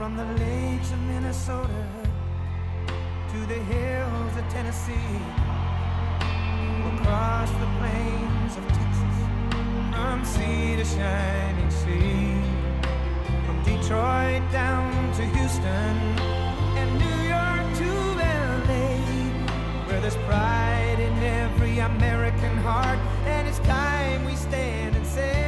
From the lakes of Minnesota to the hills of Tennessee, across the plains of Texas, from sea to shining sea, from Detroit down to Houston and New York to LA, where there's pride in every American heart, and it's time we stand and say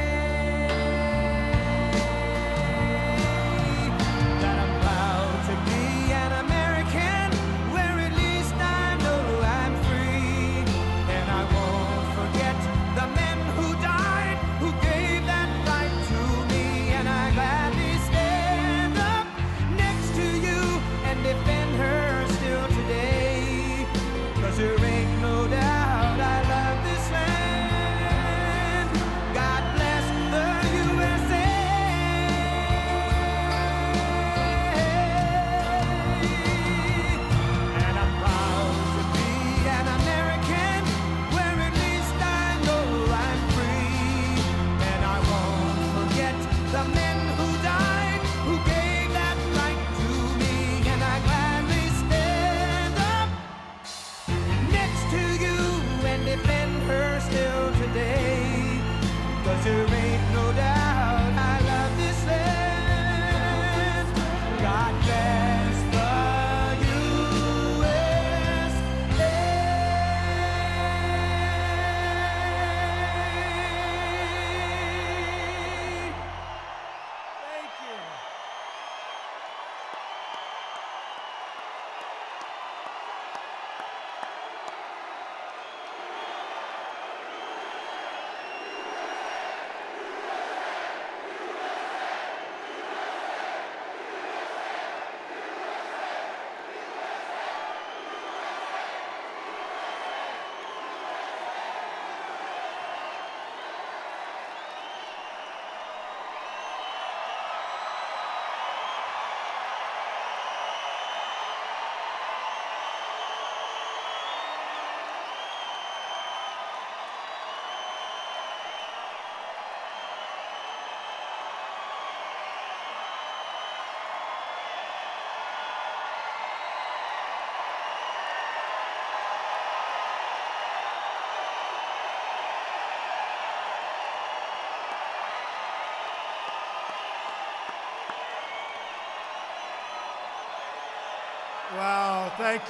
Wow, thank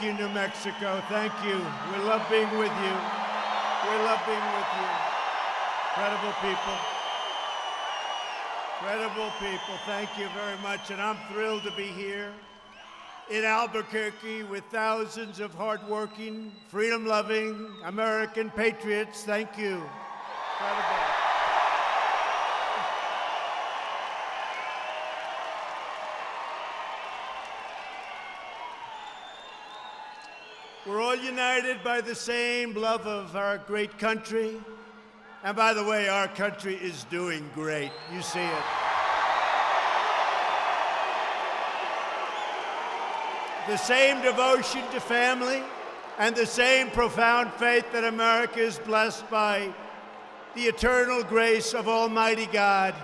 you, New Mexico, thank you. We love being with you. We love being with you. Incredible people. Incredible people, thank you very much. And I'm thrilled to be here in Albuquerque with thousands of hardworking, freedom-loving American patriots. Thank you. Incredible. We're all united by the same love of our great country. And by the way, our country is doing great. You see it. The same devotion to family and the same profound faith that America is blessed by the eternal grace of Almighty God.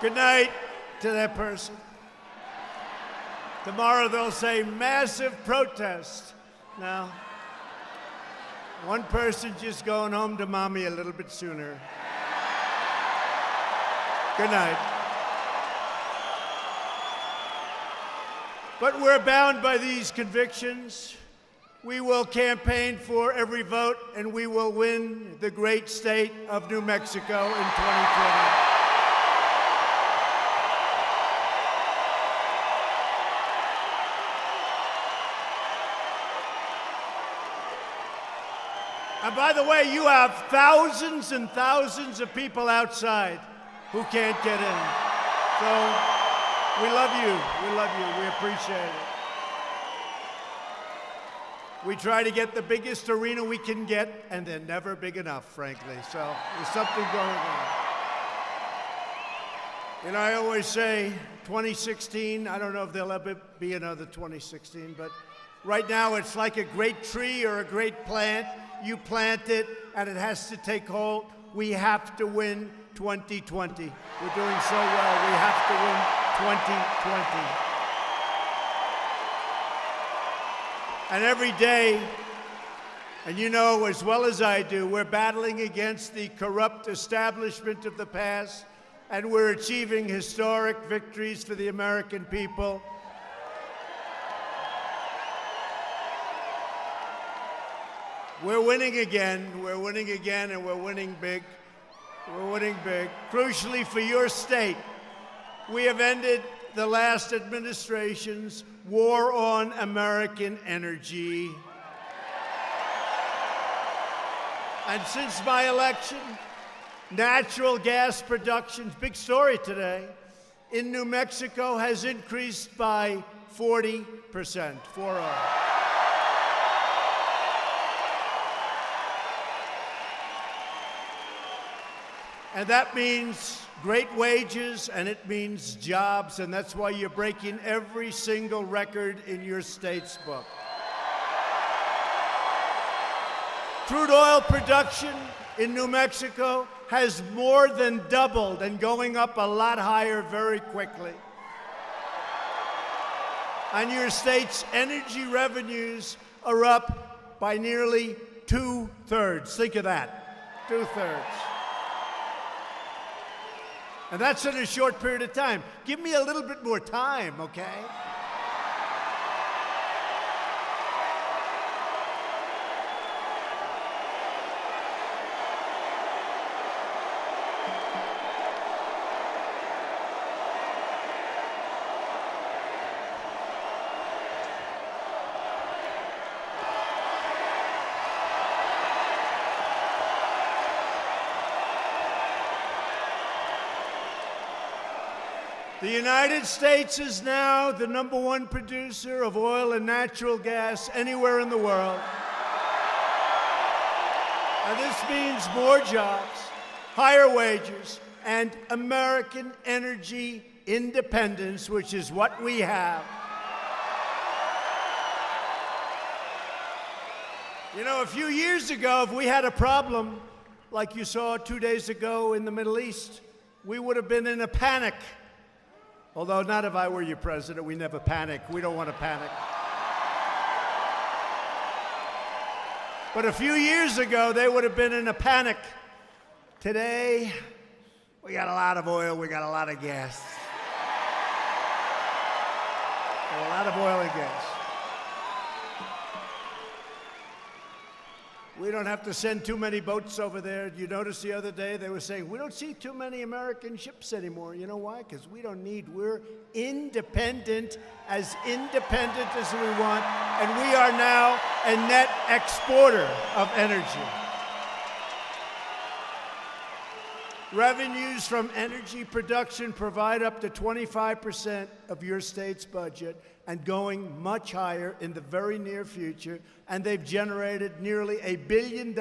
Good night to that person. Tomorrow they'll say massive protest. Now, one person just going home to mommy a little bit sooner. Good night. But we're bound by these convictions. We will campaign for every vote, and we will win the great state of New Mexico in 2020. And by the way, you have thousands and thousands of people outside who can't get in. So we love you. We love you. We appreciate it. We try to get the biggest arena we can get, and they're never big enough, frankly. So there's something going on. You know, I always say 2016, I don't know if there'll ever be another 2016, but right now it's like a great tree or a great plant. You plant it, and it has to take hold. We have to win 2020. We're doing so well. We have to win 2020. And every day, and you know as well as I do, we're battling against the corrupt establishment of the past, and we're achieving historic victories for the American people. We're winning again, and we're winning big. We're winning big. Crucially for your state, we have ended the last administration's war on American energy. And since my election, natural gas production, big story today, in New Mexico has increased by 40%, 40. And that means great wages, and it means jobs, and that's why you're breaking every single record in your state's book. Crude oil production in New Mexico has more than doubled and going up a lot higher very quickly. And your state's energy revenues are up by nearly 2/3. Think of that, 2/3. And that's in a short period of time. Give me a little bit more time, okay? The United States is now the #1 producer of oil and natural gas anywhere in the world. And this means more jobs, higher wages, and American energy independence, which is what we have. You know, a few years ago, if we had a problem like you saw 2 days ago in the Middle East, we would have been in a panic. Although not if I were your president, we never panic. We don't want to panic. But a few years ago, they would have been in a panic. Today, we got a lot of oil, we got a lot of gas. A lot of oil and gas. We don't have to send too many boats over there. You notice the other day they were saying, we don't see too many American ships anymore. You know why? Because we're independent as we want, and we are now a net exporter of energy. Revenues from energy production provide up to 25% of your state's budget and going much higher in the very near future. And they've generated nearly $1 billion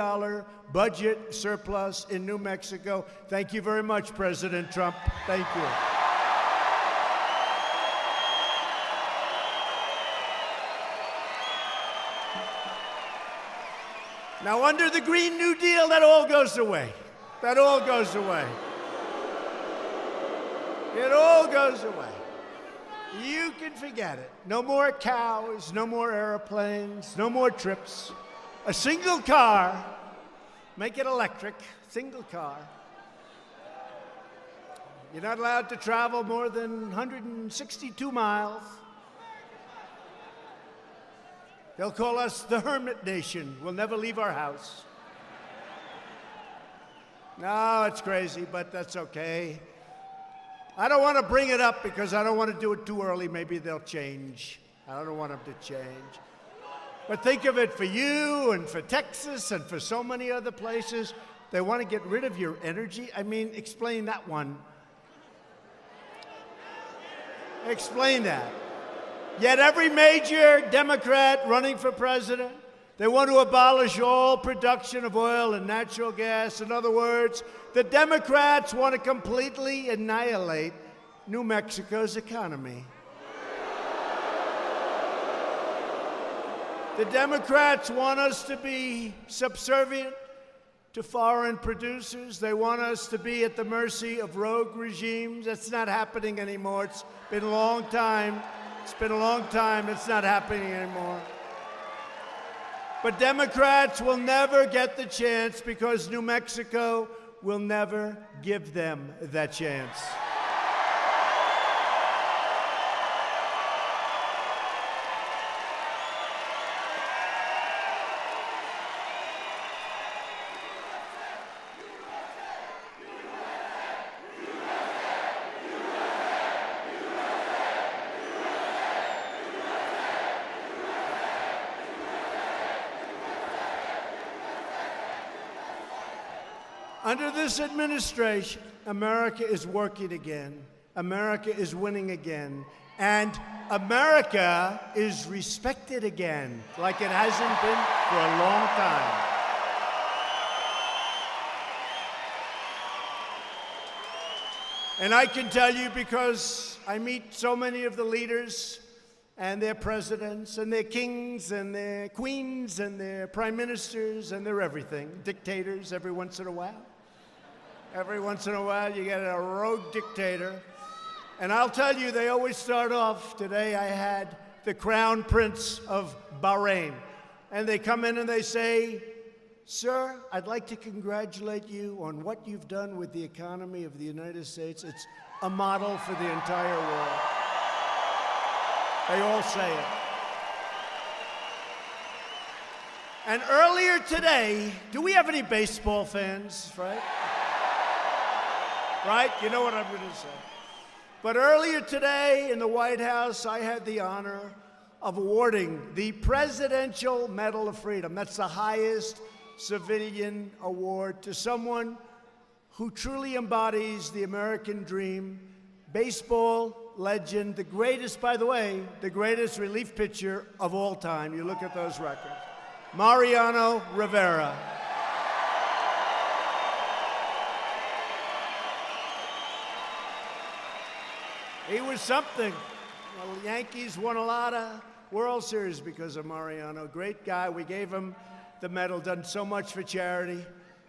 budget surplus in New Mexico. Thank you very much, President Trump. Thank you. Now, under the Green New Deal, that all goes away. That all goes away. It all goes away. You can forget it. No more cows, no more airplanes, no more trips. A single car, make it electric, single car. You're not allowed to travel more than 162 miles. They'll call us the Hermit Nation. We'll never leave our house. No, it's crazy, but that's okay. I don't want to bring it up because I don't want to do it too early. Maybe they'll change. I don't want them to change. But think of it for you and for Texas and for so many other places. They want to get rid of your energy. I mean, explain that one. Explain that. Yet every major Democrat running for president, they want to abolish all production of oil and natural gas. In other words, the Democrats want to completely annihilate New Mexico's economy. The Democrats want us to be subservient to foreign producers. They want us to be at the mercy of rogue regimes. That's not happening anymore. It's been a long time. It's been a long time. It's not happening anymore. But Democrats will never get the chance because New Mexico will never give them that chance. Under this administration, America is working again. America is winning again. And America is respected again, like it hasn't been for a long time. And I can tell you because I meet so many of the leaders and their presidents and their kings and their queens and their prime ministers and their everything, dictators every once in a while. Every once in a while, you get a rogue dictator. And I'll tell you, they always start off. Today, I had the Crown Prince of Bahrain. And they come in and they say, "Sir, I'd like to congratulate you on what you've done with the economy of the United States. It's a model for the entire world." They all say it. And earlier today, do we have any baseball fans, right? Right? You know what I'm going to say. But earlier today in the White House, I had the honor of awarding the Presidential Medal of Freedom. That's the highest civilian award to someone who truly embodies the American dream, baseball legend, the greatest, by the way, the greatest relief pitcher of all time. You look at those records. Mariano Rivera. He was something. Well, the Yankees won a lot of World Series because of Mariano. Great guy. We gave him the medal, done so much for charity.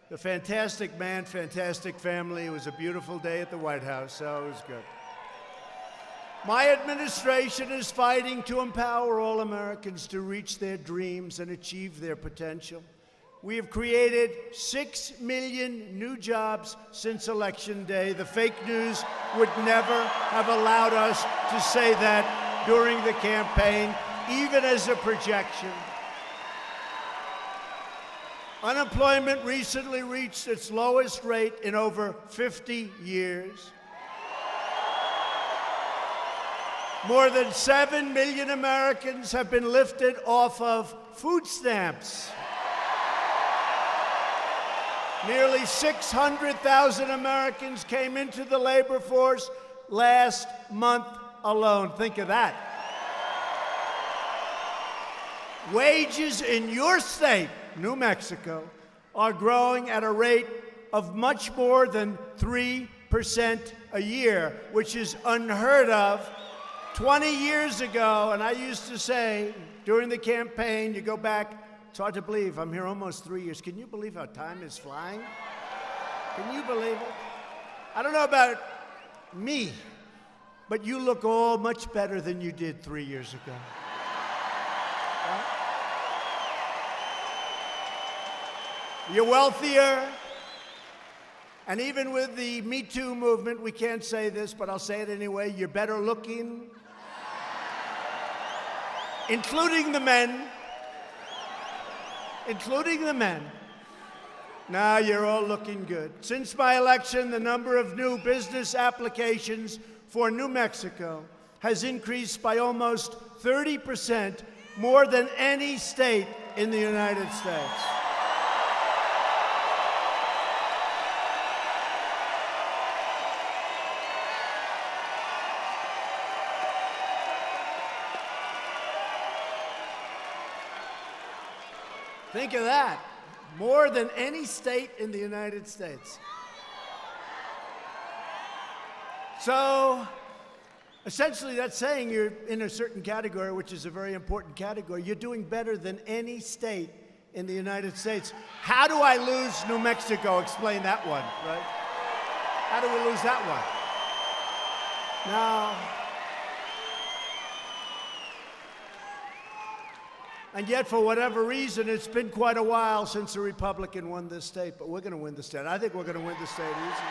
A fantastic man, fantastic family. It was a beautiful day at the White House, so it was good. My administration is fighting to empower all Americans to reach their dreams and achieve their potential. We have created 6 million new jobs since Election Day. The fake news would never have allowed us to say that during the campaign, even as a projection. Unemployment recently reached its lowest rate in over 50 years. More than 7 million Americans have been lifted off of food stamps. Nearly 600,000 Americans came into the labor force last month alone. Think of that. Wages in your state, New Mexico, are growing at a rate of much more than 3% a year, which is unheard of. 20 years ago, and I used to say during the campaign, you go back, it's hard to believe, I'm here almost 3 years. Can you believe how time is flying? Can you believe it? I don't know about me, but you look all much better than you did 3 years ago. Right? You're wealthier. And even with the Me Too movement, we can't say this, but I'll say it anyway, you're better looking. Including the men. Including the men. Now you're all looking good. Since my election, the number of new business applications for New Mexico has increased by almost 30% more than any state in the United States. Think of that. More than any state in the United States. So, essentially, that's saying you're in a certain category, which is a very important category. You're doing better than any state in the United States. How do I lose New Mexico? Explain that one, right? How do we lose that one? Now, and yet, for whatever reason, it's been quite a while since a Republican won this state, but we're going to win the state. I think we're going to win the state easy.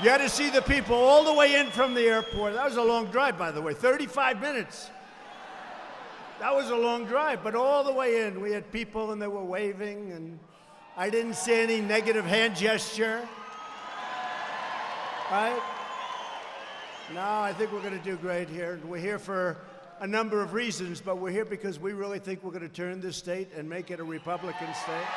You had to see the people all the way in from the airport. That was a long drive, by the way, 35 minutes. That was a long drive, but all the way in, we had people and they were waving, and I didn't see any negative hand gesture, right? No, I think we're going to do great here. We're here for a number of reasons, but we're here because we really think we're going to turn this state and make it a Republican state.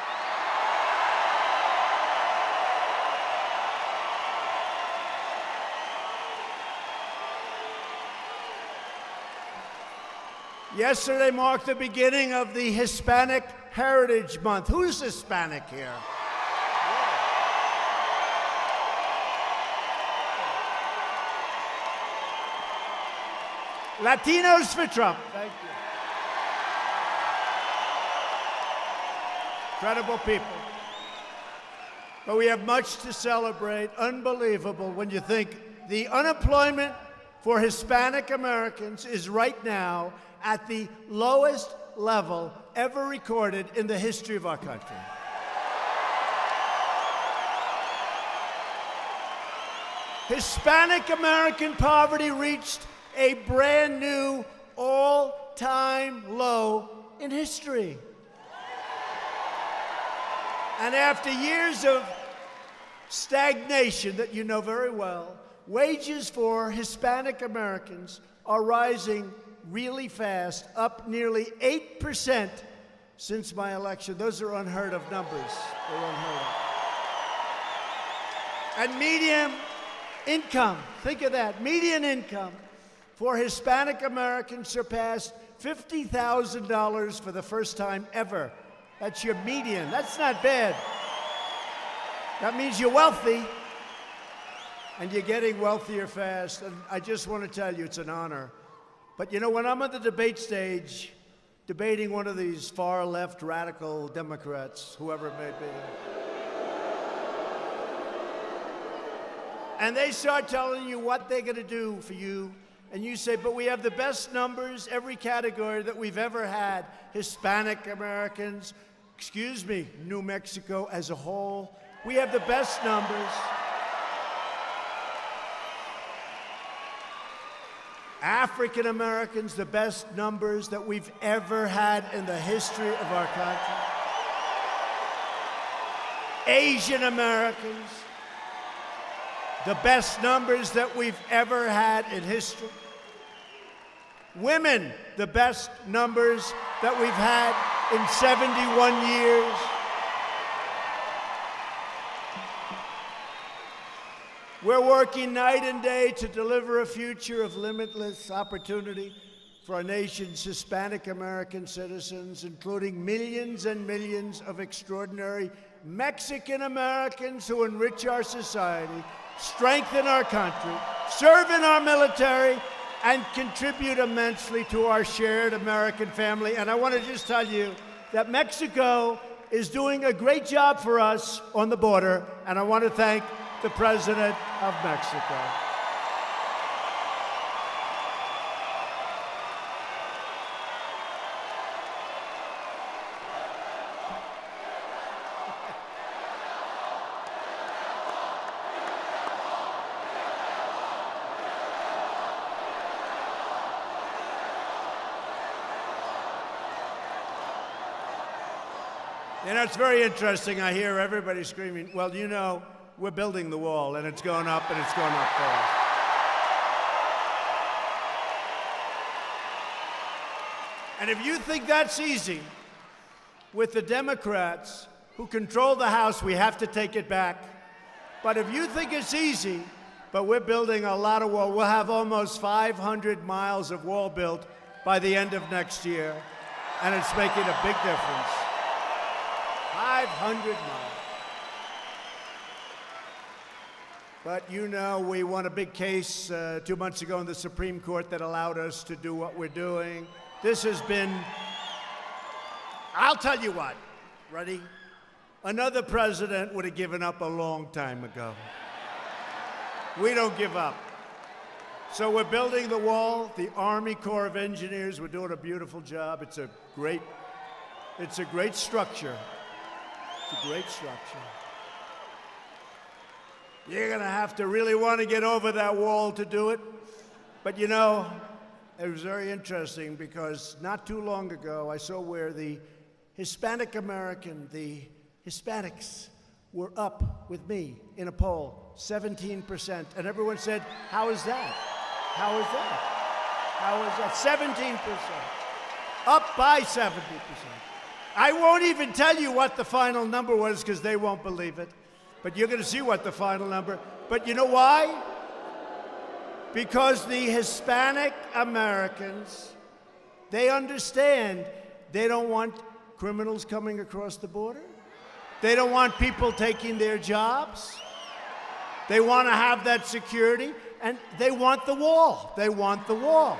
Yesterday marked the beginning of the Hispanic Heritage Month. Who's Hispanic here? Latinos for Trump. Thank you. Incredible people. But we have much to celebrate. Unbelievable when you think the unemployment for Hispanic Americans is right now at the lowest level ever recorded in the history of our country. Hispanic American poverty reached a brand new all-time low in history. And after years of stagnation that you know very well, wages for Hispanic Americans are rising really fast, up nearly 8% since my election. Those are unheard of numbers. They're unheard of. And median income, think of that, median income for Hispanic Americans surpassed $50,000 for the first time ever. That's your median. That's not bad. That means you're wealthy, and you're getting wealthier fast. And I just want to tell you, it's an honor. But you know, when I'm on the debate stage, debating one of these far-left radical Democrats, whoever it may be, and they start telling you what they're going to do for you, and you say, but we have the best numbers, every category that we've ever had. Hispanic Americans, excuse me, New Mexico as a whole, we have the best numbers. African Americans, the best numbers that we've ever had in the history of our country. Asian Americans, the best numbers that we've ever had in history. Women, the best numbers that we've had in 71 years. We're working night and day to deliver a future of limitless opportunity for our nation's Hispanic American citizens, including millions and millions of extraordinary Mexican Americans who enrich our society, strengthen our country, serve in our military, and contribute immensely to our shared American family. And I want to just tell you that Mexico is doing a great job for us on the border, and I want to thank the President of Mexico. You know, it's very interesting. I hear everybody screaming, well, you know, we're building the wall, and it's going up, and it's going up fast. And if you think that's easy, with the Democrats who control the House, we have to take it back. But if you think it's easy, but we're building a lot of wall. We'll have almost 500 miles of wall built by the end of next year, and it's making a big difference. 500 miles. But you know, we won a big case 2 months ago in the Supreme Court that allowed us to do what we're doing. This has been, I'll tell you what, ready? Another president would have given up a long time ago. We don't give up. So we're building the wall. The Army Corps of Engineers, we're doing a beautiful job. It's a great structure. It's a great structure. You're going to have to really want to get over that wall to do it. But you know, it was very interesting because not too long ago, I saw where the Hispanic American, the Hispanics, were up with me in a poll, 17%. And everyone said, how is that? How is that? How is that? 17%. Up by 70%. I won't even tell you what the final number was because they won't believe it. But you're going to see what the final number. But you know why? Because the Hispanic Americans, they understand they don't want criminals coming across the border. They don't want people taking their jobs. They want to have that security, and they want the wall. They want the wall.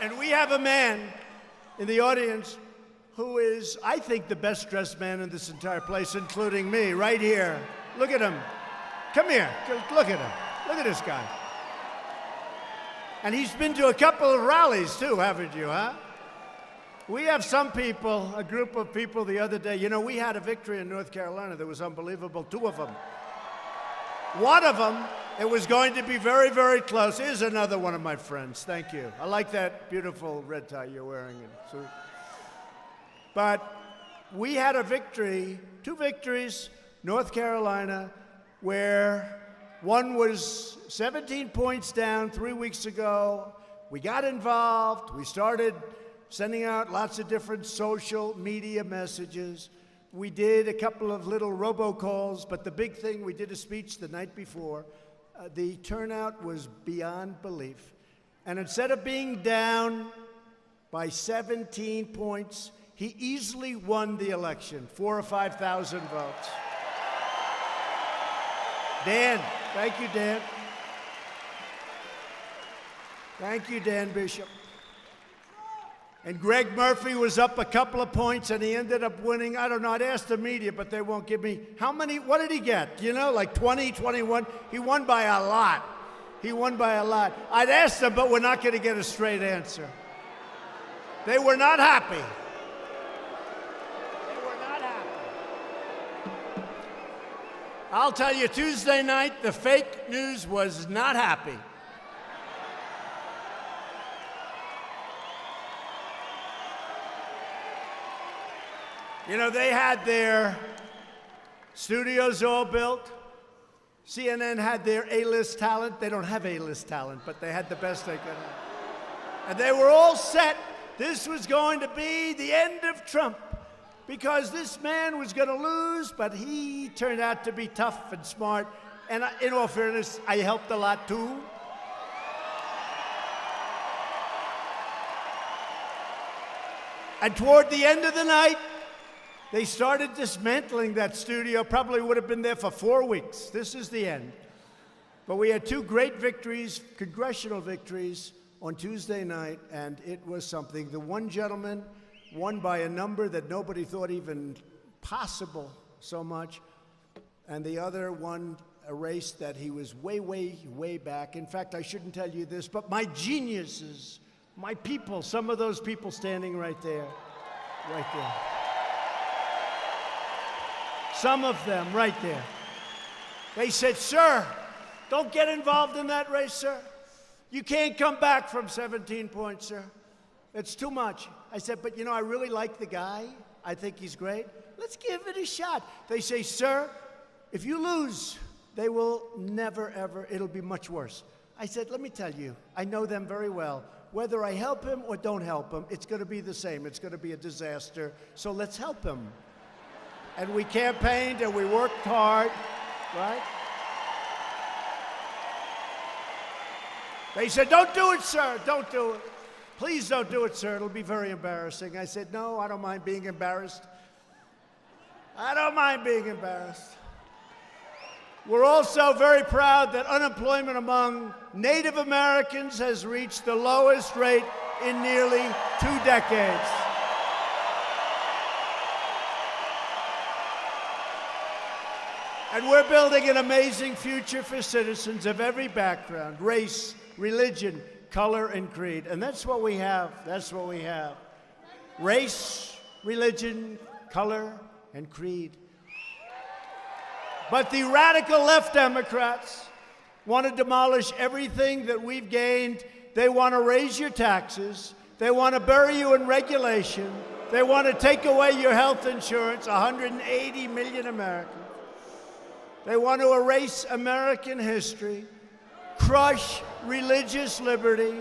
And we have a man in the audience who is, I think, the best dressed man in this entire place, including me, right here. Look at him. Come here. Look at him. Look at this guy. And he's been to a couple of rallies, too, haven't you, huh? We have some people, a group of people the other day. You know, we had a victory in North Carolina that was unbelievable, 2 of them. One of them, it was going to be very, very close. Here's another one of my friends. Thank you. I like that beautiful red tie you're wearing. But we had a victory, 2 victories, North Carolina, where one was 17 points down 3 weeks ago. We got involved. We started sending out lots of different social media messages. We did a couple of little robocalls, but the big thing, we did a speech the night before. The turnout was beyond belief. And instead of being down by 17 points, he easily won the election, 4,000 or 5,000 votes. Dan, thank you, Dan. Thank you, Dan Bishop. And Greg Murphy was up a couple of points, and he ended up winning. I don't know, I'd ask the media, but they won't give me. How many, what did he get? You know, like 20, 21? He won by a lot. He won by a lot. I'd ask them, but we're not going to get a straight answer. They were not happy. They were not happy. I'll tell you, Tuesday night, the fake news was not happy. You know, they had their studios all built. CNN had their A-list talent. They don't have A-list talent, but they had the best they could have. And they were all set. This was going to be the end of Trump because this man was going to lose, but he turned out to be tough and smart. And in all fairness, I helped a lot, too. And toward the end of the night, they started dismantling that studio. Probably would have been there for 4 weeks. This is the end. But we had 2 great victories, congressional victories, on Tuesday night, and it was something. The one gentleman won by a number that nobody thought even possible so much, and the other won a race that he was way, way, way back. In fact, I shouldn't tell you this, but my geniuses, my people, some of those people standing right there, right there. Some of them right there. They said, sir, don't get involved in that race, sir. You can't come back from 17 points, sir. It's too much. I said, but you know, I really like the guy. I think he's great. Let's give it a shot. They say, sir, if you lose, they will never, ever, it'll be much worse. I said, let me tell you, I know them very well. Whether I help him or don't help him, it's going to be the same. It's going to be a disaster. So let's help him. And we campaigned and we worked hard, right? They said, don't do it, sir. Don't do it. Please don't do it, sir. It'll be very embarrassing. I said, no, I don't mind being embarrassed. I don't mind being embarrassed. We're also very proud that unemployment among Native Americans has reached the lowest rate in nearly 2 decades. And we're building an amazing future for citizens of every background, race, religion, color, and creed. And that's what we have. That's what we have. Race, religion, color, and creed. But the radical left Democrats want to demolish everything that we've gained. They want to raise your taxes. They want to bury you in regulation. They want to take away your health insurance, 180 million Americans. They want to erase American history, crush religious liberty,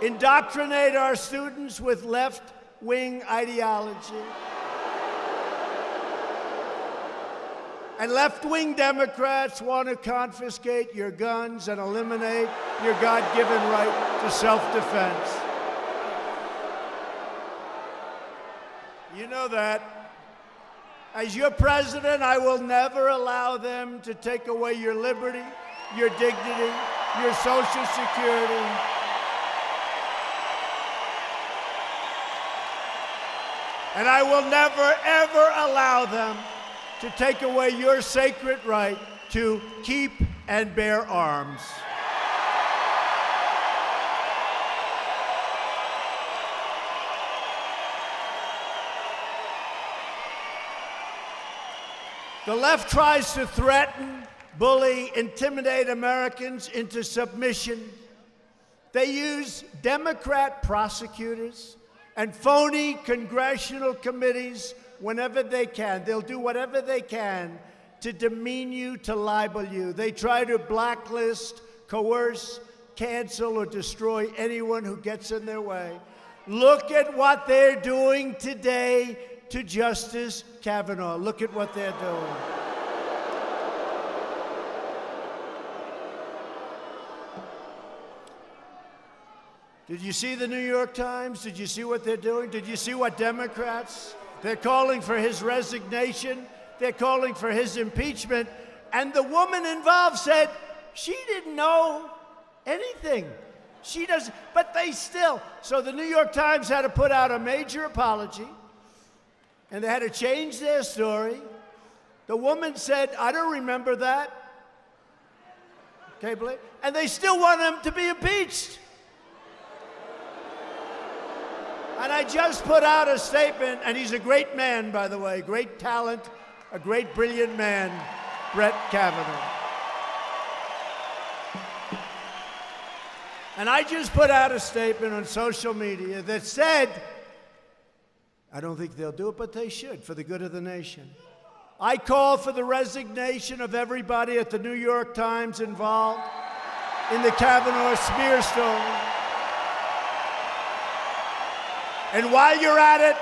indoctrinate our students with left-wing ideology. And left-wing Democrats want to confiscate your guns and eliminate your God-given right to self-defense. You know that. As your president, I will never allow them to take away your liberty, your dignity, your Social Security. And I will never, ever allow them to take away your sacred right to keep and bear arms. The left tries to threaten, bully, intimidate Americans into submission. They use Democrat prosecutors and phony congressional committees whenever they can. They'll do whatever they can to demean you, to libel you. They try to blacklist, coerce, cancel, or destroy anyone who gets in their way. Look at what they're doing today to Justice Kavanaugh. Look at what they're doing. Did you see the New York Times? Did you see what they're doing? Did you see what Democrats? They're calling for his resignation. They're calling for his impeachment. And the woman involved said she didn't know anything. She doesn't, but they still. So the New York Times had to put out a major apology, and they had to change their story. The woman said, I don't remember that. Okay, believe? And they still want him to be impeached. And I just put out a statement, and he's a great man, by the way, great talent, a great, brilliant man, Brett Kavanaugh. And I just put out a statement on social media that said, I don't think they'll do it, but they should, for the good of the nation. I call for the resignation of everybody at the New York Times involved in the Kavanaugh smear story. And while you're at it,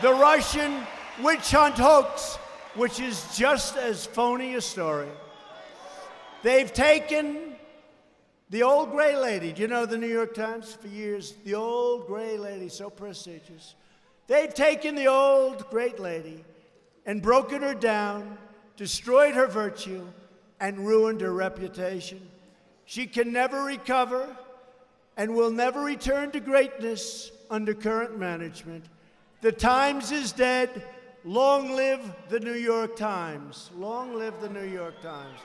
the Russian witch hunt hoax, which is just as phony a story. They've taken the old gray lady. Do you know the New York Times? For years, the old gray lady, so prestigious. They've taken the old great lady and broken her down, destroyed her virtue, and ruined her reputation. She can never recover and will never return to greatness under current management. The Times is dead. Long live the New York Times. Long live the New York Times.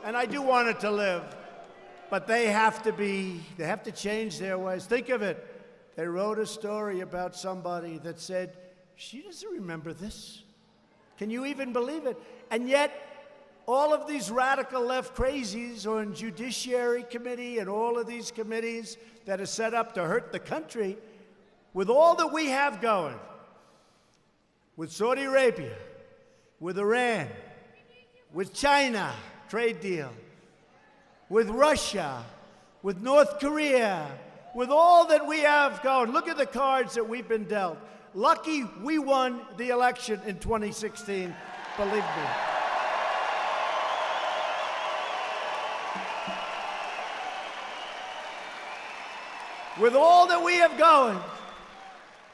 And I do want it to live, but they have to change their ways. Think of it. They wrote a story about somebody that said, she doesn't remember this. Can you even believe it? And yet, all of these radical left crazies on Judiciary Committee and all of these committees that are set up to hurt the country, with all that we have going, with Saudi Arabia, with Iran, with China, trade deal, with Russia, with North Korea, with all that we have going. Look at the cards that we've been dealt. Lucky we won the election in 2016, believe me. With all that we have going,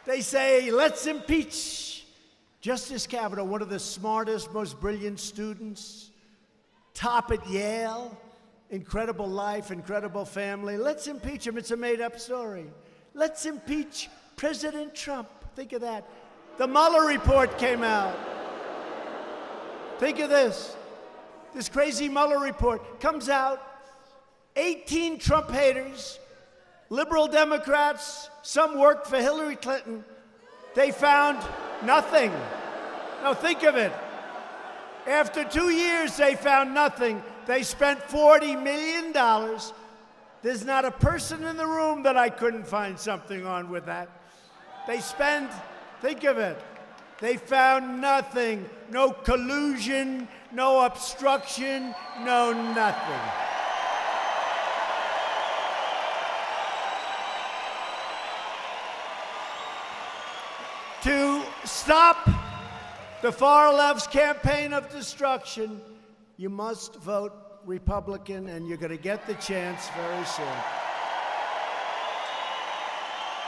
they say, let's impeach Justice Kavanaugh, one of the smartest, most brilliant students, top at Yale, incredible life, incredible family. Let's impeach him. It's a made-up story. Let's impeach President Trump. Think of that. The Mueller report came out. Think of this. This crazy Mueller report comes out. 18 Trump haters, liberal Democrats, some worked for Hillary Clinton. They found nothing. Now think of it. After 2 years, they found nothing. They spent $40 million. There's not a person in the room that I couldn't find something on with that. They spent, think of it, they found nothing. No collusion, no obstruction, no nothing. To stop the far left's campaign of destruction, you must vote Republican, and you're going to get the chance very soon.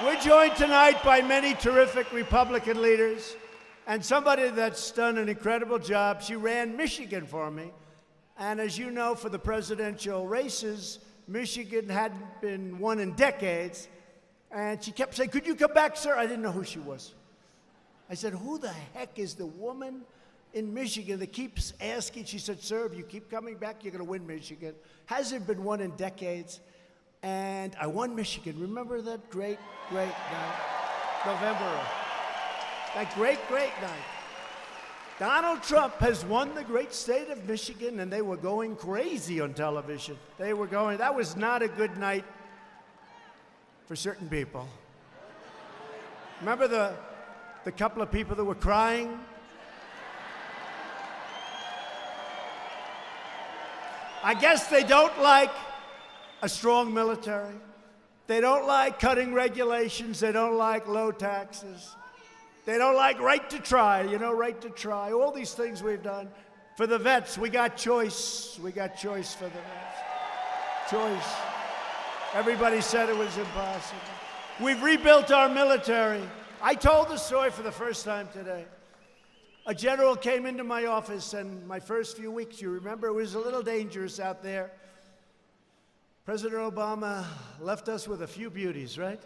We're joined tonight by many terrific Republican leaders, and somebody that's done an incredible job. She ran Michigan for me, and as you know, for the presidential races, Michigan hadn't been won in decades, and she kept saying, could you come back, sir? I didn't know who she was. I said, who the heck is the woman in Michigan that keeps asking? She said, sir, if you keep coming back, you're going to win Michigan. Hasn't been won in decades. And I won Michigan. Remember that great, great night? November. That great, great night. Donald Trump has won the great state of Michigan, and they were going crazy on television. They were going, that was not a good night for certain people. Remember the couple of people that were crying? I guess they don't like a strong military. They don't like cutting regulations. They don't like low taxes. They don't like right to try, you know, right to try. All these things we've done. For the vets, we got choice. We got choice for the vets. Choice. Everybody said it was impossible. We've rebuilt our military. I told the story for the first time today. A general came into my office, and my first few weeks, you remember, it was a little dangerous out there. President Obama left us with a few beauties, right?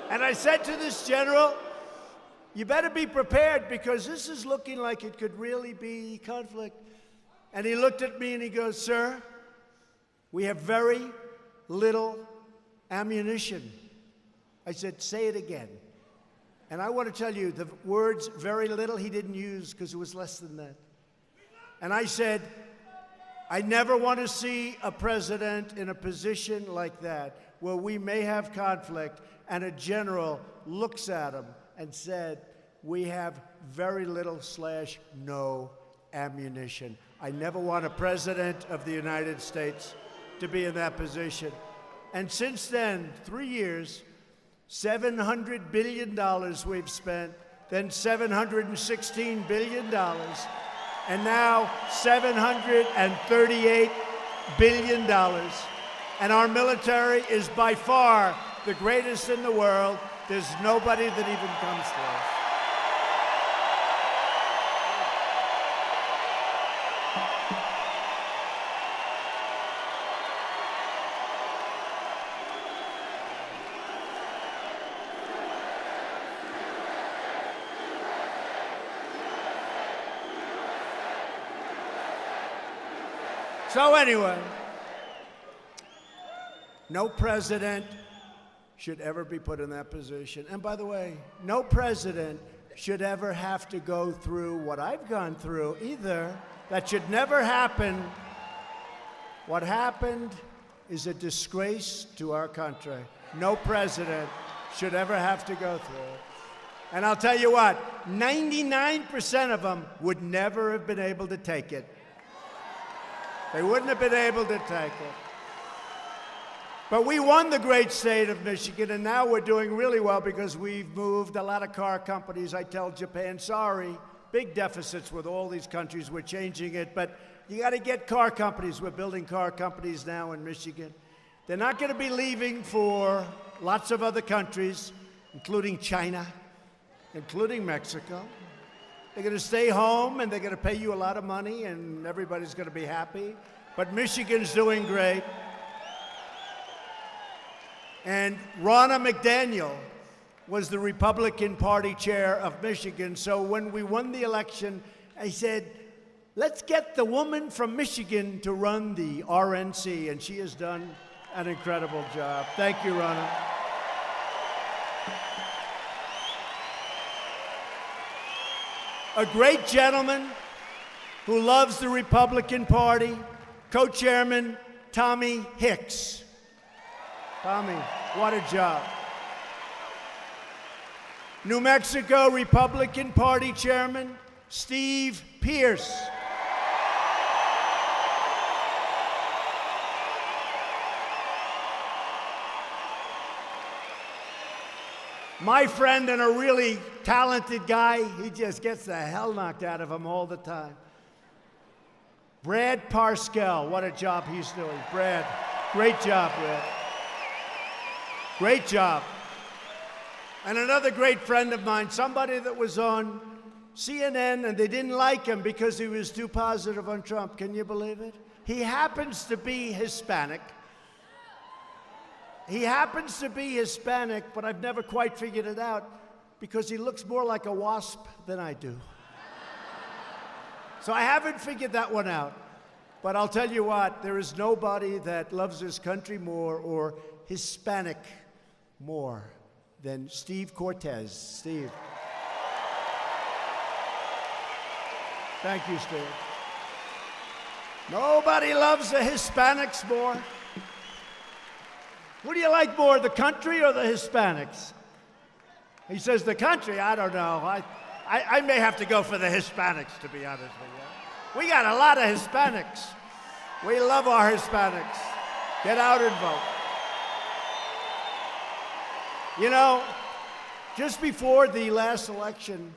And I said to this general, you better be prepared because this is looking like it could really be conflict. And he looked at me and he goes, sir, we have very little ammunition. I said, say it again. And I want to tell you, the words very little he didn't use because it was less than that. And I said, I never want to see a president in a position like that where we may have conflict and a general looks at him and said, we have very little / no ammunition. I never want a president of the United States to be in that position. And since then, 3 years, $700 billion we've spent, then $716 billion, and now $738 billion. And our military is by far the greatest in the world. There's nobody that even comes close. So anyway, no president should ever be put in that position. And by the way, no president should ever have to go through what I've gone through either. That should never happen. What happened is a disgrace to our country. No president should ever have to go through it. And I'll tell you what, 99% of them would never have been able to take it. They wouldn't have been able to take it. But we won the great state of Michigan, and now we're doing really well because we've moved a lot of car companies. I tell Japan, sorry, big deficits with all these countries. We're changing it, but you got to get car companies. We're building car companies now in Michigan. They're not going to be leaving for lots of other countries, including China, including Mexico. They're going to stay home, and they're going to pay you a lot of money, and everybody's going to be happy. But Michigan's doing great. And Ronna McDaniel was the Republican Party chair of Michigan. So when we won the election, I said, let's get the woman from Michigan to run the RNC. And she has done an incredible job. Thank you, Ronna. A great gentleman who loves the Republican Party, co-chairman Tommy Hicks. Tommy, what a job. New Mexico Republican Party Chairman Steve Pierce. My friend and a really talented guy, he just gets the hell knocked out of him all the time. Brad Parscale, what a job he's doing. Brad, great job, Brad. Great job. And another great friend of mine, somebody that was on CNN and they didn't like him because he was too positive on Trump. Can you believe it? He happens to be Hispanic. He happens to be Hispanic, but I've never quite figured it out because he looks more like a wasp than I do. So I haven't figured that one out. But I'll tell you what, there is nobody that loves this country more or Hispanic more than Steve Cortez. Steve. Thank you, Steve. Nobody loves the Hispanics more. Who do you like more, the country or the Hispanics? He says the country, I don't know. I may have to go for the Hispanics, to be honest with you. We got a lot of Hispanics. We love our Hispanics. Get out and vote. You know, just before the last election,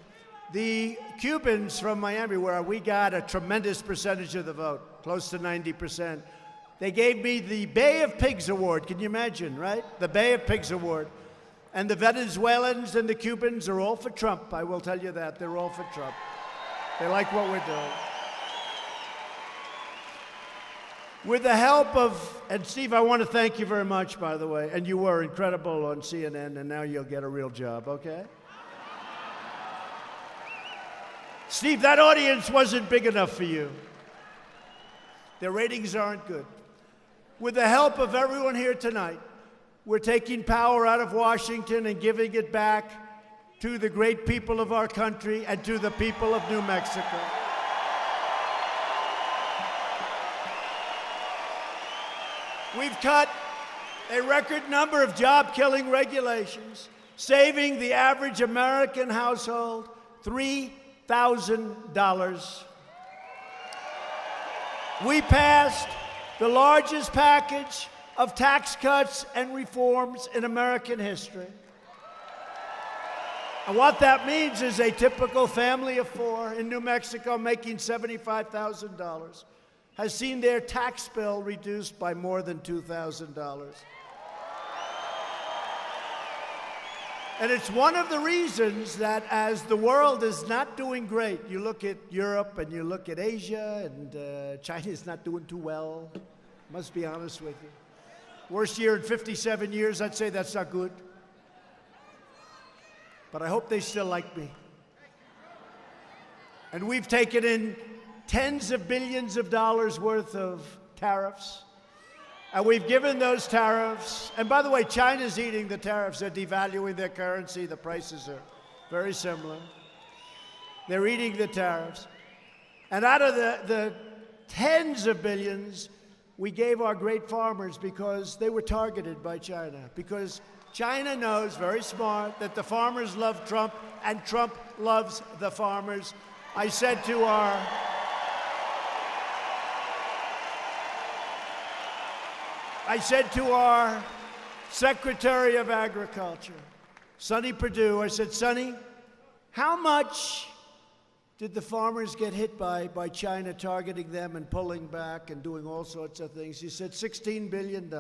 the Cubans from Miami, where we got a tremendous percentage of the vote, close to 90%, they gave me the Bay of Pigs Award. Can you imagine, right? The Bay of Pigs Award. And the Venezuelans and the Cubans are all for Trump. I will tell you that. They're all for Trump. They like what we're doing. With the help of, and Steve, I want to thank you very much, by the way, and you were incredible on CNN, and now you'll get a real job, okay? Steve, that audience wasn't big enough for you. Their ratings aren't good. With the help of everyone here tonight, we're taking power out of Washington and giving it back to the great people of our country and to the people of New Mexico. We've cut a record number of job-killing regulations, saving the average American household $3,000. We passed the largest package of tax cuts and reforms in American history. And what that means is a typical family of four in New Mexico making $75,000 has seen their tax bill reduced by more than $2,000. And it's one of the reasons that as the world is not doing great, you look at Europe and you look at Asia, and China's not doing too well, must be honest with you. Worst year in 57 years, I'd say that's not good. But I hope they still like me. And we've taken in tens of billions of dollars worth of tariffs. And we've given those tariffs, and by the way, China's eating the tariffs. They're devaluing their currency. The prices are very similar. They're eating the tariffs. And out of the tens of billions, we gave our great farmers because they were targeted by China. Because China knows, very smart, that the farmers love Trump and Trump loves the farmers. I said to our Secretary of Agriculture, Sonny Perdue, I said, Sonny, how much did the farmers get hit by China targeting them and pulling back and doing all sorts of things? He said, $16 billion.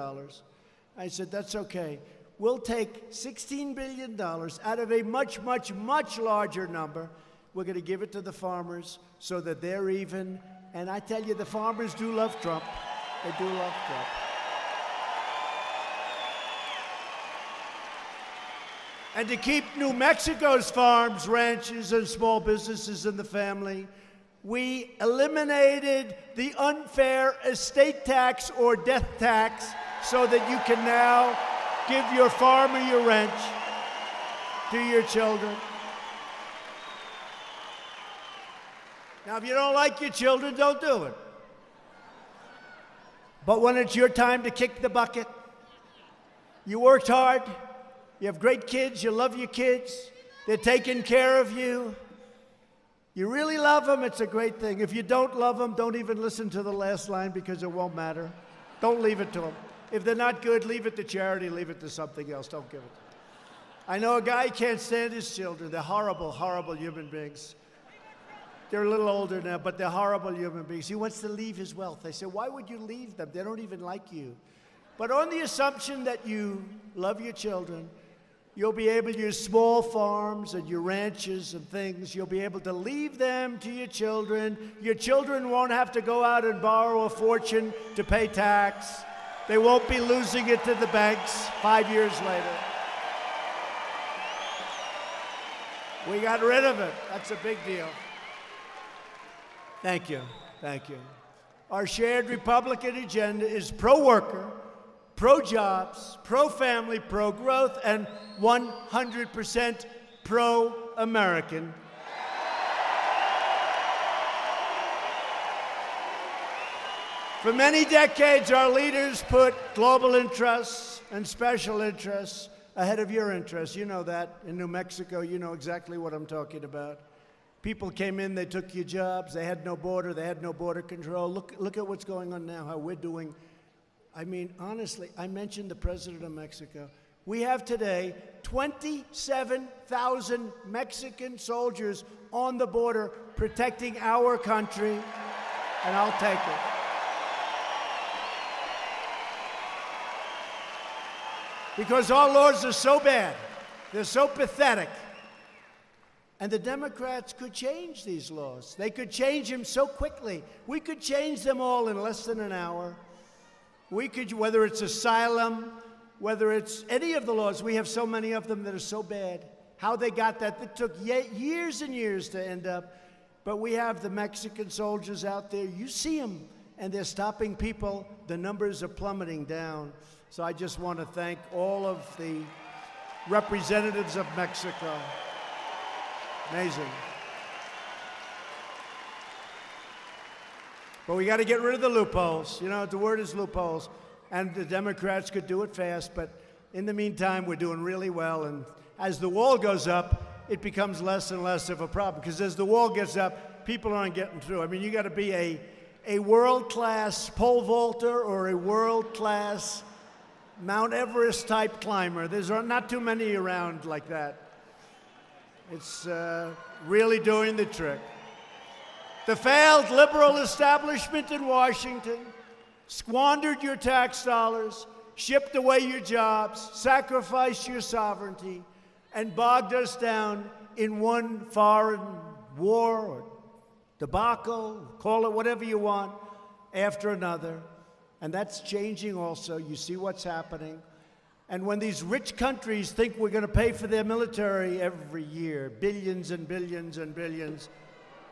I said, that's okay. We'll take $16 billion out of a much, much, much larger number. We're going to give it to the farmers so that they're even. And I tell you, the farmers do love Trump. They do love Trump. And to keep New Mexico's farms, ranches, and small businesses in the family, we eliminated the unfair estate tax or death tax so that you can now give your farm or your ranch to your children. Now, if you don't like your children, don't do it. But when it's your time to kick the bucket, you worked hard, you have great kids, you love your kids, they're taking care of you, you really love them, it's a great thing. If you don't love them, don't even listen to the last line because it won't matter. Don't leave it to them. If they're not good, leave it to charity, leave it to something else, don't give it. I know a guy can't stand his children. They're horrible, horrible human beings. They're a little older now, but they're horrible human beings. He wants to leave his wealth. I said, why would you leave them? They don't even like you. But on the assumption that you love your children, you'll be able to use small farms and your ranches and things. You'll be able to leave them to your children. Your children won't have to go out and borrow a fortune to pay tax. They won't be losing it to the banks 5 years later. We got rid of it. That's a big deal. Thank you. Thank you. Our shared Republican agenda is pro-worker, pro-jobs, pro-family, pro-growth, and 100% pro-American. For many decades, our leaders put global interests and special interests ahead of your interests. You know that. In New Mexico, you know exactly what I'm talking about. People came in, they took your jobs, they had no border, they had no border control. Look at what's going on now, how we're doing. I mean, honestly, I mentioned the president of Mexico. We have today 27,000 Mexican soldiers on the border protecting our country, and I'll take it. Because our laws are so bad, they're so pathetic. And the Democrats could change these laws. They could change them so quickly. We could change them all in less than an hour. We could, whether it's asylum, whether it's any of the laws, we have so many of them that are so bad. How they got that, it took years and years to end up. But we have the Mexican soldiers out there. You see them, and they're stopping people. The numbers are plummeting down. So I just want to thank all of the representatives of Mexico. Amazing. But we got to get rid of the loopholes. You know, the word is loopholes. And the Democrats could do it fast, but in the meantime, we're doing really well. And as the wall goes up, it becomes less and less of a problem. Because as the wall gets up, people aren't getting through. I mean, you got to be a world-class pole vaulter or a world-class Mount Everest-type climber. There's not too many around like that. It's really doing the trick. The failed liberal establishment in Washington squandered your tax dollars, shipped away your jobs, sacrificed your sovereignty, and bogged us down in one foreign war or debacle, call it whatever you want, after another. And that's changing also. You see what's happening. And when these rich countries think we're going to pay for their military every year, billions and billions and billions,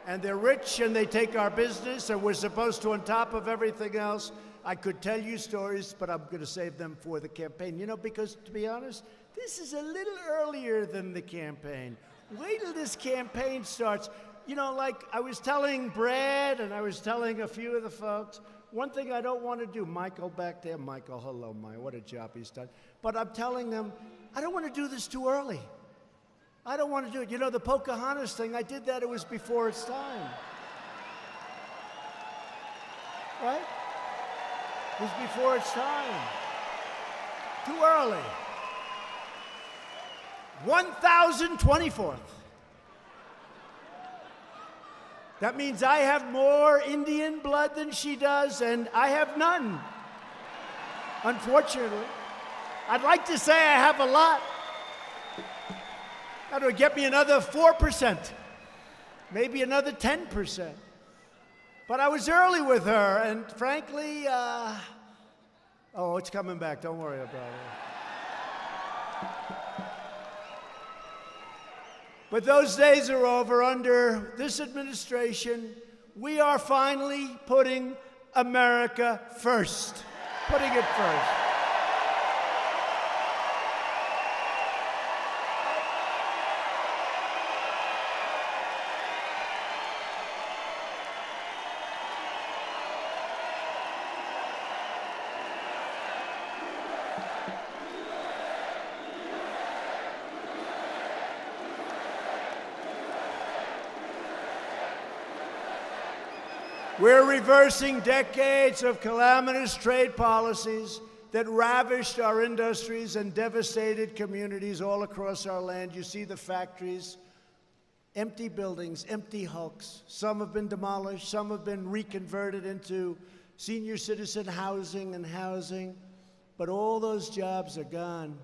and they're rich and they take our business and we're supposed to, on top of everything else, I could tell you stories, but I'm going to save them for the campaign. You know, because to be honest, this is a little earlier than the campaign. Wait till this campaign starts. you know, like I was telling Brad and I was telling a few of the folks, one thing I don't want to do, Michael back there, Michael, hello, Mike, what a job he's done. But I'm telling them, I don't want to do this too early. I don't want to do it. You know, the Pocahontas thing, I did that, it was before its time. Right? It was before its time. Too early. 1024th. That means I have more Indian blood than she does, and I have none, unfortunately. I'd like to say I have a lot. That would get me another 4%, maybe another 10%. But I was early with her, and frankly, oh, it's coming back. Don't worry about it. But those days are over. Under this administration, we are finally putting America first. Putting it first. We're reversing decades of calamitous trade policies that ravished our industries and devastated communities all across our land. You see the factories, empty buildings, empty hulks. Some have been demolished, some have been reconverted into senior citizen housing, but all those jobs are gone,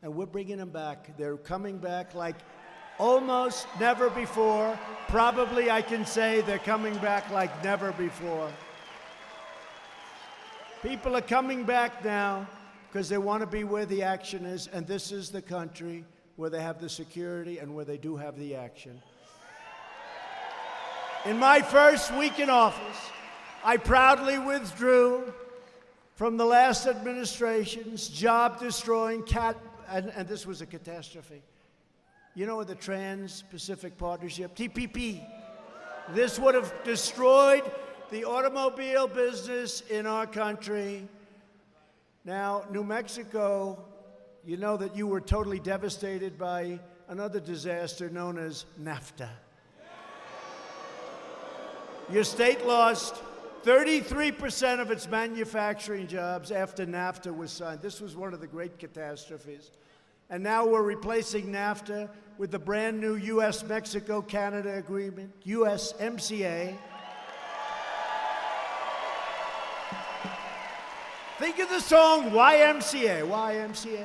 and we're bringing them back. They're coming back like almost never before. Probably I can say they're coming back like never before. People are coming back now because they want to be where the action is, and this is the country where they have the security and where they do have the action. In my first week in office, I proudly withdrew from the last administration's job-destroying and this was a catastrophe. You know, the Trans-Pacific Partnership, TPP. This would have destroyed the automobile business in our country. Now, New Mexico, you know that you were totally devastated by another disaster known as NAFTA. Your state lost 33% of its manufacturing jobs after NAFTA was signed. This was one of the great catastrophes. And now we're replacing NAFTA with the brand new U.S.-Mexico-Canada agreement, USMCA. Think of the song YMCA, YMCA.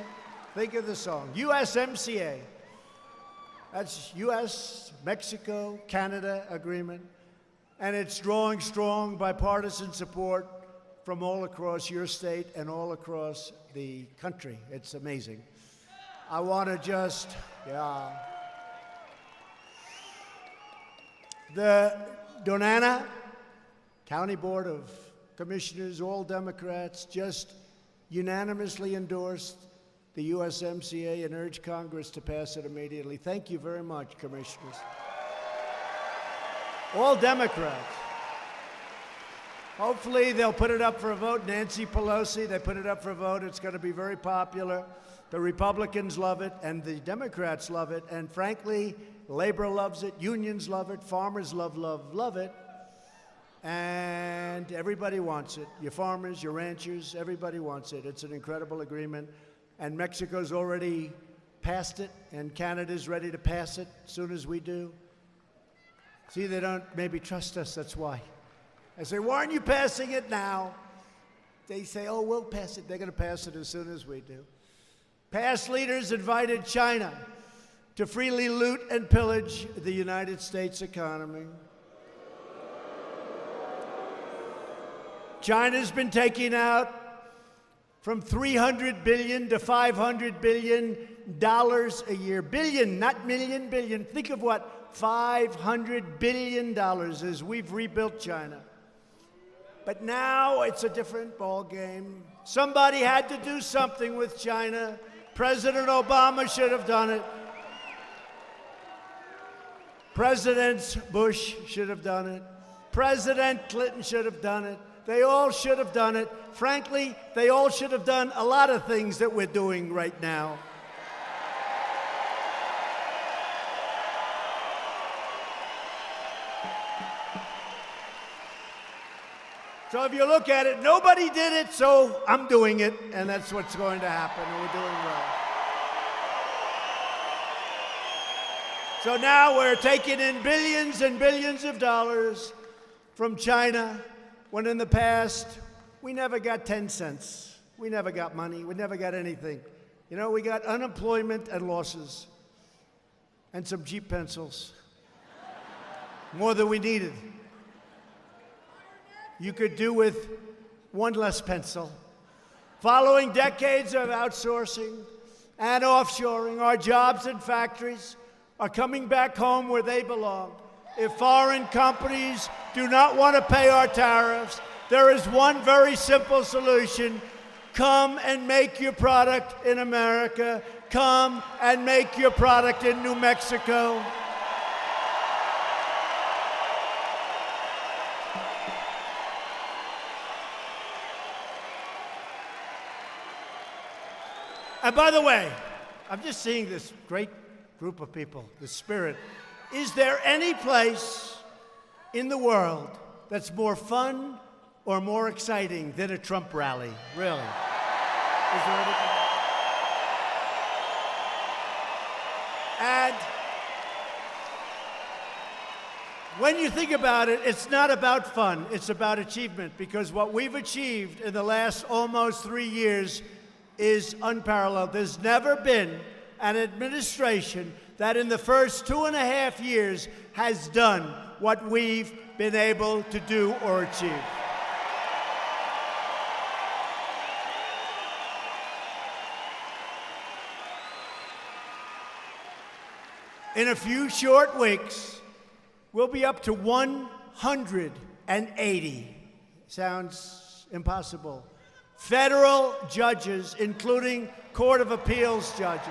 Think of the song, USMCA. That's U.S.-Mexico-Canada agreement. And it's drawing strong bipartisan support from all across your state and all across the country. It's amazing. I want to just, the Donana County Board of Commissioners, all Democrats, just unanimously endorsed the USMCA and urged Congress to pass it immediately. Thank you very much, Commissioners. All Democrats. Hopefully they'll put it up for a vote. Nancy Pelosi, they put it up for a vote. It's going to be very popular. The Republicans love it, and the Democrats love it, and frankly, labor loves it, unions love it, farmers love it, and everybody wants it. Your farmers, your ranchers, everybody wants it. It's an incredible agreement, and Mexico's already passed it, and Canada's ready to pass it as soon as we do. See, they don't maybe trust us, that's why. I say, why aren't you passing it now? They say, oh, we'll pass it. They're going to pass it as soon as we do. Past leaders invited China to freely loot and pillage the United States economy. China's been taking out from $300 billion to $500 billion a year. Billion, not million, billion. Think of what $500 billion is. We've rebuilt China. But now it's a different ballgame. Somebody had to do something with China. President Obama should have done it. Presidents Bush should have done it. President Clinton should have done it. They all should have done it. Frankly, they all should have done a lot of things that we're doing right now. So if you look at it, nobody did it, so I'm doing it, and that's what's going to happen, and we're doing well. So now we're taking in billions and billions of dollars from China, when in the past, we never got 10 cents. We never got money. We never got anything. You know, we got unemployment and losses, and some cheap pencils, more than we needed. You could do with one less pencil. Following decades of outsourcing and offshoring, our jobs and factories are coming back home where they belong. If foreign companies do not want to pay our tariffs, there is one very simple solution. Come and make your product in America. Come and make your product in New Mexico. And by the way, I'm just seeing this great group of people, the spirit. Is there any place in the world that's more fun or more exciting than a Trump rally? Really? Is there anything? And when you think about it, it's not about fun, it's about achievement, because what we've achieved in the last almost 3 years is unparalleled. There's never been an administration that in the first 2.5 years has done what we've been able to do or achieve. In a few short weeks, we'll be up to 180. Sounds impossible. Federal judges, including Court of Appeals judges.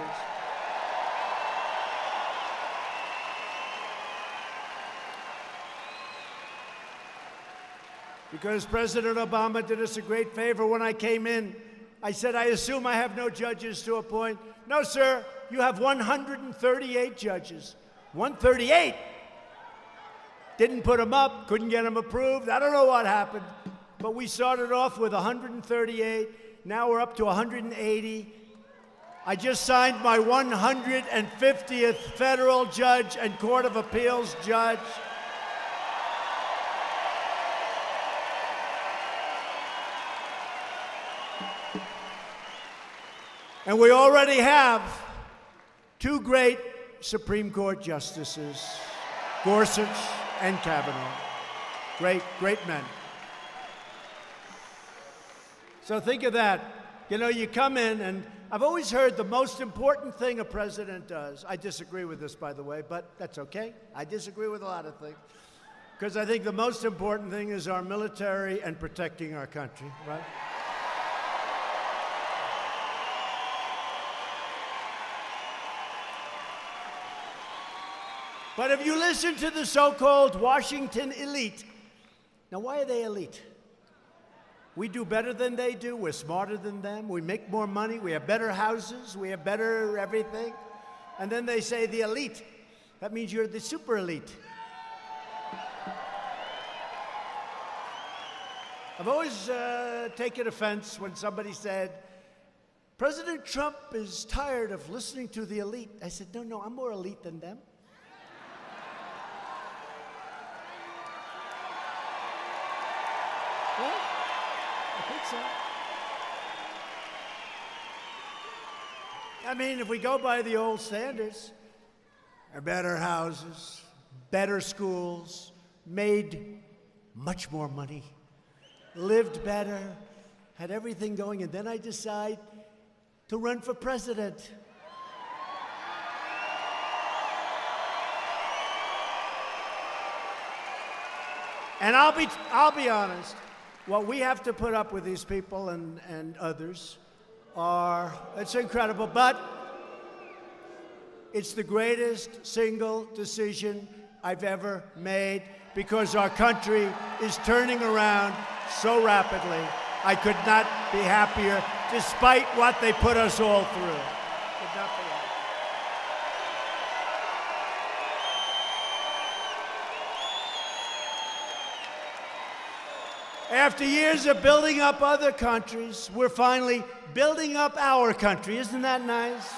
Because President Obama did us a great favor when I came in. I said, I assume I have no judges to appoint. No, sir, you have 138 judges. 138. Didn't put them up, couldn't get them approved. I don't know what happened. But we started off with 138. Now we're up to 180. I just signed my 150th federal judge and Court of Appeals judge. And we already have 2 great Supreme Court justices, Gorsuch and Kavanaugh. Great, great men. So think of that. You know, you come in, and I've always heard the most important thing a president does. I disagree with this, by the way, but that's okay. I disagree with a lot of things. Because I think the most important thing is our military and protecting our country, right? But if you listen to the so-called Washington elite, now why are they elite? We do better than they do. We're smarter than them. We make more money. We have better houses. We have better everything. And then they say the elite. That means you're the super elite. I've always taken offense when somebody said, President Trump is tired of listening to the elite. I said, no, I'm more elite than them. I mean, if we go by the old standards, better houses, better schools, made much more money, lived better, had everything going, and then I decide to run for president. And I'll be honest. What we have to put up with these people and others it's incredible, but it's the greatest single decision I've ever made because our country is turning around so rapidly. I could not be happier, despite what they put us all through. Could not be happier. After years of building up other countries, we're finally building up our country. Isn't that nice?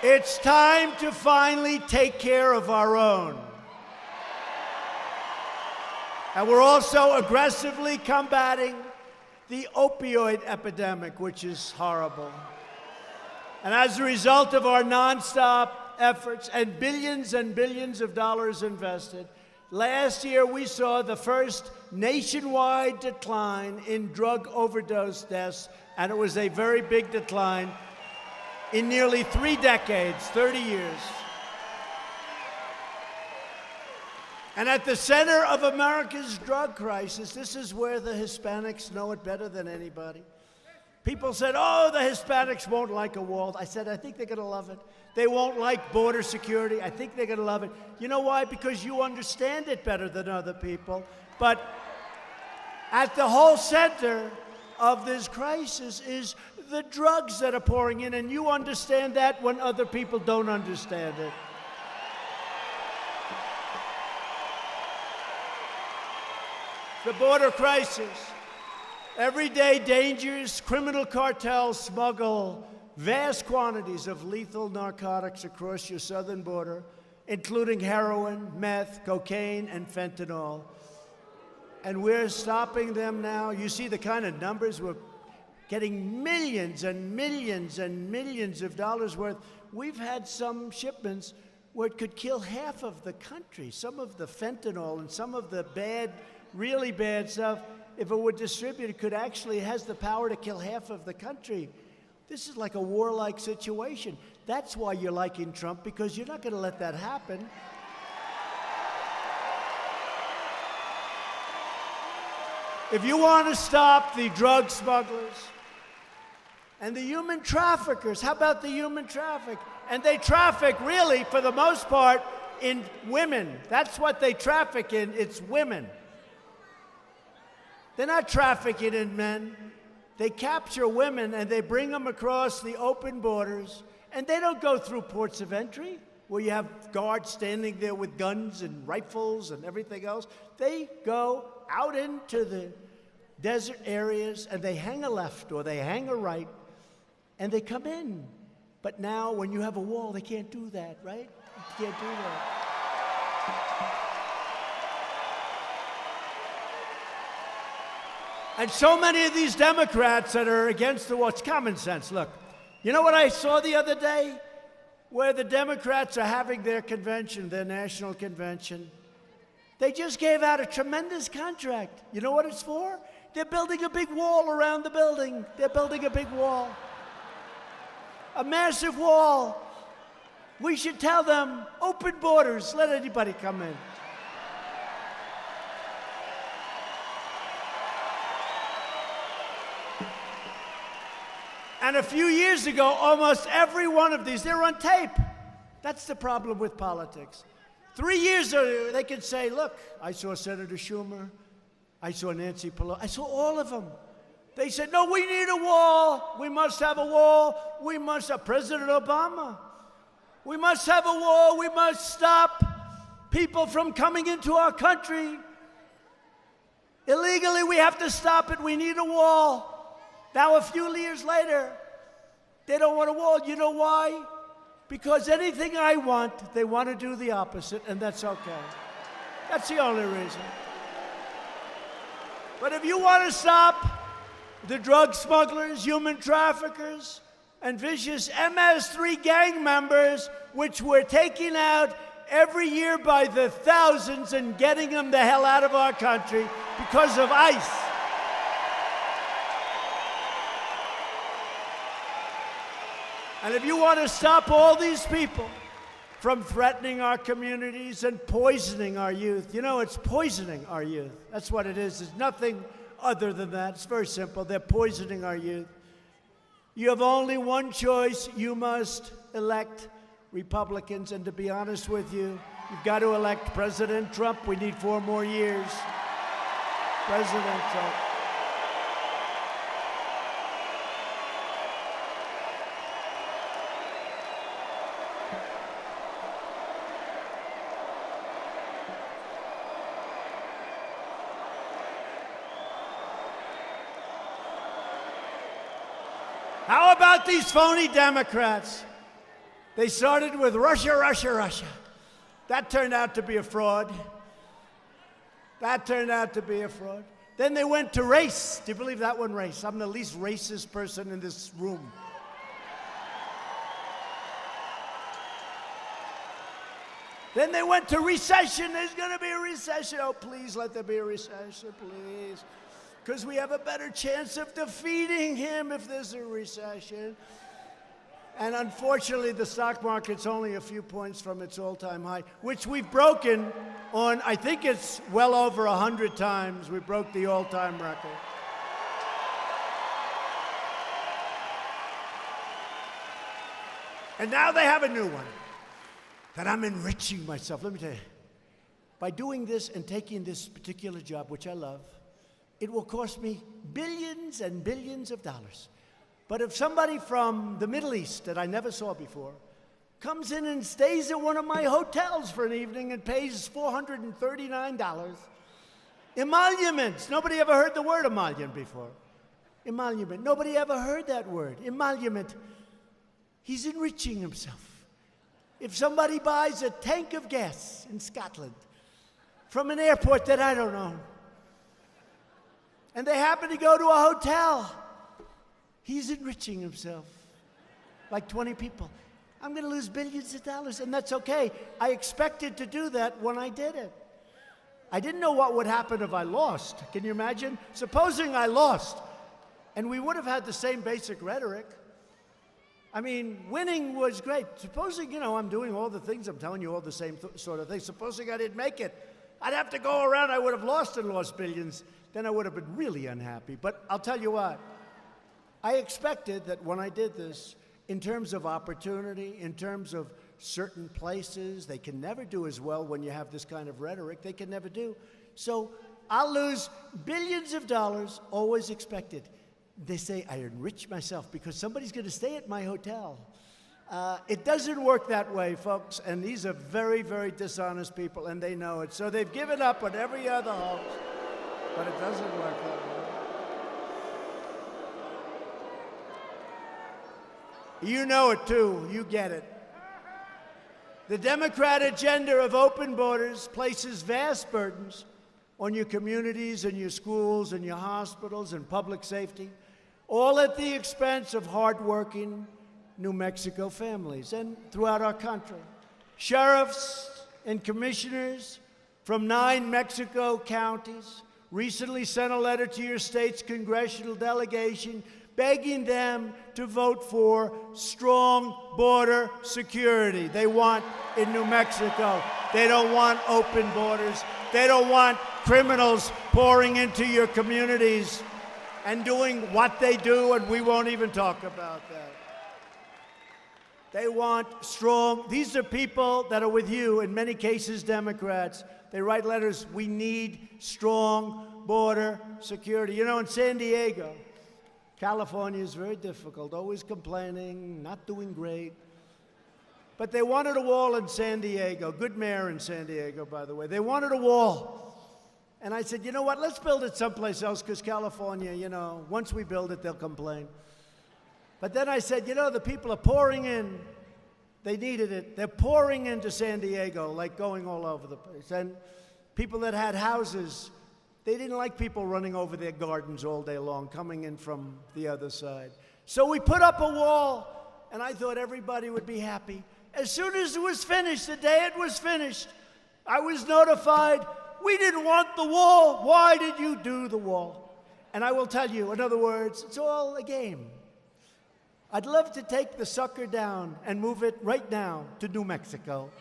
It's time to finally take care of our own. And we're also aggressively combating the opioid epidemic, which is horrible. And as a result of our nonstop efforts and billions of dollars invested, last year we saw the first nationwide decline in drug overdose deaths, and it was a very big decline in nearly 3 decades, 30 years. And at the center of America's drug crisis, this is where the Hispanics know it better than anybody. People said, oh, the Hispanics won't like a wall. I said, I think they're going to love it. They won't like border security. I think they're going to love it. You know why? Because you understand it better than other people. But at the whole center of this crisis is the drugs that are pouring in, and you understand that when other people don't understand it. The border crisis. Everyday dangerous criminal cartels smuggle vast quantities of lethal narcotics across your southern border, including heroin, meth, cocaine, and fentanyl. And we're stopping them now. You see the kind of numbers. We're getting millions and millions and millions of dollars worth. We've had some shipments where it could kill half of the country. Some of the fentanyl and some of the bad, really bad stuff, if it were distributed, could actually has the power to kill half of the country. This is like a warlike situation. That's why you're liking Trump, because you're not going to let that happen. If you want to stop the drug smugglers and the human traffickers, how about the human traffic? And they traffic, really, for the most part, in women. That's what they traffic in. It's women. They're not trafficking in men. They capture women and they bring them across the open borders, and they don't go through ports of entry where you have guards standing there with guns and rifles and everything else. They go out into the desert areas and they hang a left or they hang a right and they come in. But now when you have a wall, they can't do that, right? You can't do that. And so many of these Democrats that are against the wall, it's common sense. Look, you know what I saw the other day? Where the Democrats are having their convention, their national convention. They just gave out a tremendous contract. You know what it's for? They're building a big wall around the building. They're building a big wall. A massive wall. We should tell them, open borders, let anybody come in. And a few years ago, almost every one of these, they're on tape. That's the problem with politics. 3 years ago, they could say, look, I saw Senator Schumer, I saw Nancy Pelosi, I saw all of them. They said, no, we need a wall. We must have a wall. We must have President Obama. We must have a wall. We must stop people from coming into our country. Illegally, we have to stop it. We need a wall. Now, a few years later, they don't want a wall. You know why? Because anything I want, they want to do the opposite, and that's okay. That's the only reason. But if you want to stop the drug smugglers, human traffickers, and vicious MS-3 gang members, which we're taking out every year by the thousands and getting them the hell out of our country because of ICE. And if you want to stop all these people from threatening our communities and poisoning our youth, you know, it's poisoning our youth. That's what it is. It's nothing other than that. It's very simple. They're poisoning our youth. You have only one choice. You must elect Republicans, and to be honest with you, you've got to elect President Trump. We need 4 more years. President Trump. How about these phony Democrats? They started with Russia, Russia, Russia. That turned out to be a fraud. That turned out to be a fraud. Then they went to race. Do you believe that one, race? I'm the least racist person in this room. Then they went to recession. There's going to be a recession. Oh, please let there be a recession, please. Because we have a better chance of defeating him if there's a recession. And unfortunately, the stock market's only a few points from its all-time high, which we've broken on, I think it's well over 100 times. We broke the all-time record. And now they have a new one, that I'm enriching myself. Let me tell you, by doing this and taking this particular job, which I love, it will cost me billions and billions of dollars. But if somebody from the Middle East that I never saw before comes in and stays at one of my hotels for an evening and pays $439, emoluments. Nobody ever heard the word emollient before. Emolument. Nobody ever heard that word. Emolument. He's enriching himself. If somebody buys a tank of gas in Scotland from an airport that I don't know, and they happen to go to a hotel, he's enriching himself, like 20 people. I'm going to lose billions of dollars, and that's okay. I expected to do that when I did it. I didn't know what would happen if I lost. Can you imagine? Supposing I lost, and we would have had the same basic rhetoric. I mean, winning was great. Supposing, I'm doing all the things, I'm telling you all the same sort of things. Supposing I didn't make it, I'd have to go around, I would have lost and lost billions. Then I would have been really unhappy. But I'll tell you what, I expected that when I did this, in terms of opportunity, in terms of certain places, they can never do as well when you have this kind of rhetoric. They can never do. So I'll lose billions of dollars, always expected. They say I enrich myself because somebody's going to stay at my hotel. It doesn't work that way, folks, and these are very, very dishonest people, and they know it. So they've given up on every other hope, but it doesn't work that way. You know it, too. You get it. The Democrat agenda of open borders places vast burdens on your communities and your schools and your hospitals and public safety, all at the expense of hardworking New Mexico families and throughout our country. Sheriffs and commissioners from 9 Mexico counties recently sent a letter to your state's congressional delegation begging them to vote for strong border security. They want in New Mexico. They don't want open borders. They don't want criminals pouring into your communities and doing what they do, and we won't even talk about that. They want strong, these are people that are with you, in many cases Democrats. They write letters, we need strong border security. In San Diego, California is very difficult, always complaining, not doing great. But they wanted a wall in San Diego. Good mayor in San Diego, by the way. They wanted a wall. And I said, you know what, let's build it someplace else, because California, once we build it, they'll complain. But then I said, the people are pouring in. They needed it. They're pouring into San Diego, like going all over the place. And people that had houses, they didn't like people running over their gardens all day long, coming in from the other side. So we put up a wall, and I thought everybody would be happy. As soon as it was finished, the day it was finished, I was notified, we didn't want the wall. Why did you do the wall? And I will tell you, in other words, it's all a game. I'd love to take the sucker down and move it right now to New Mexico.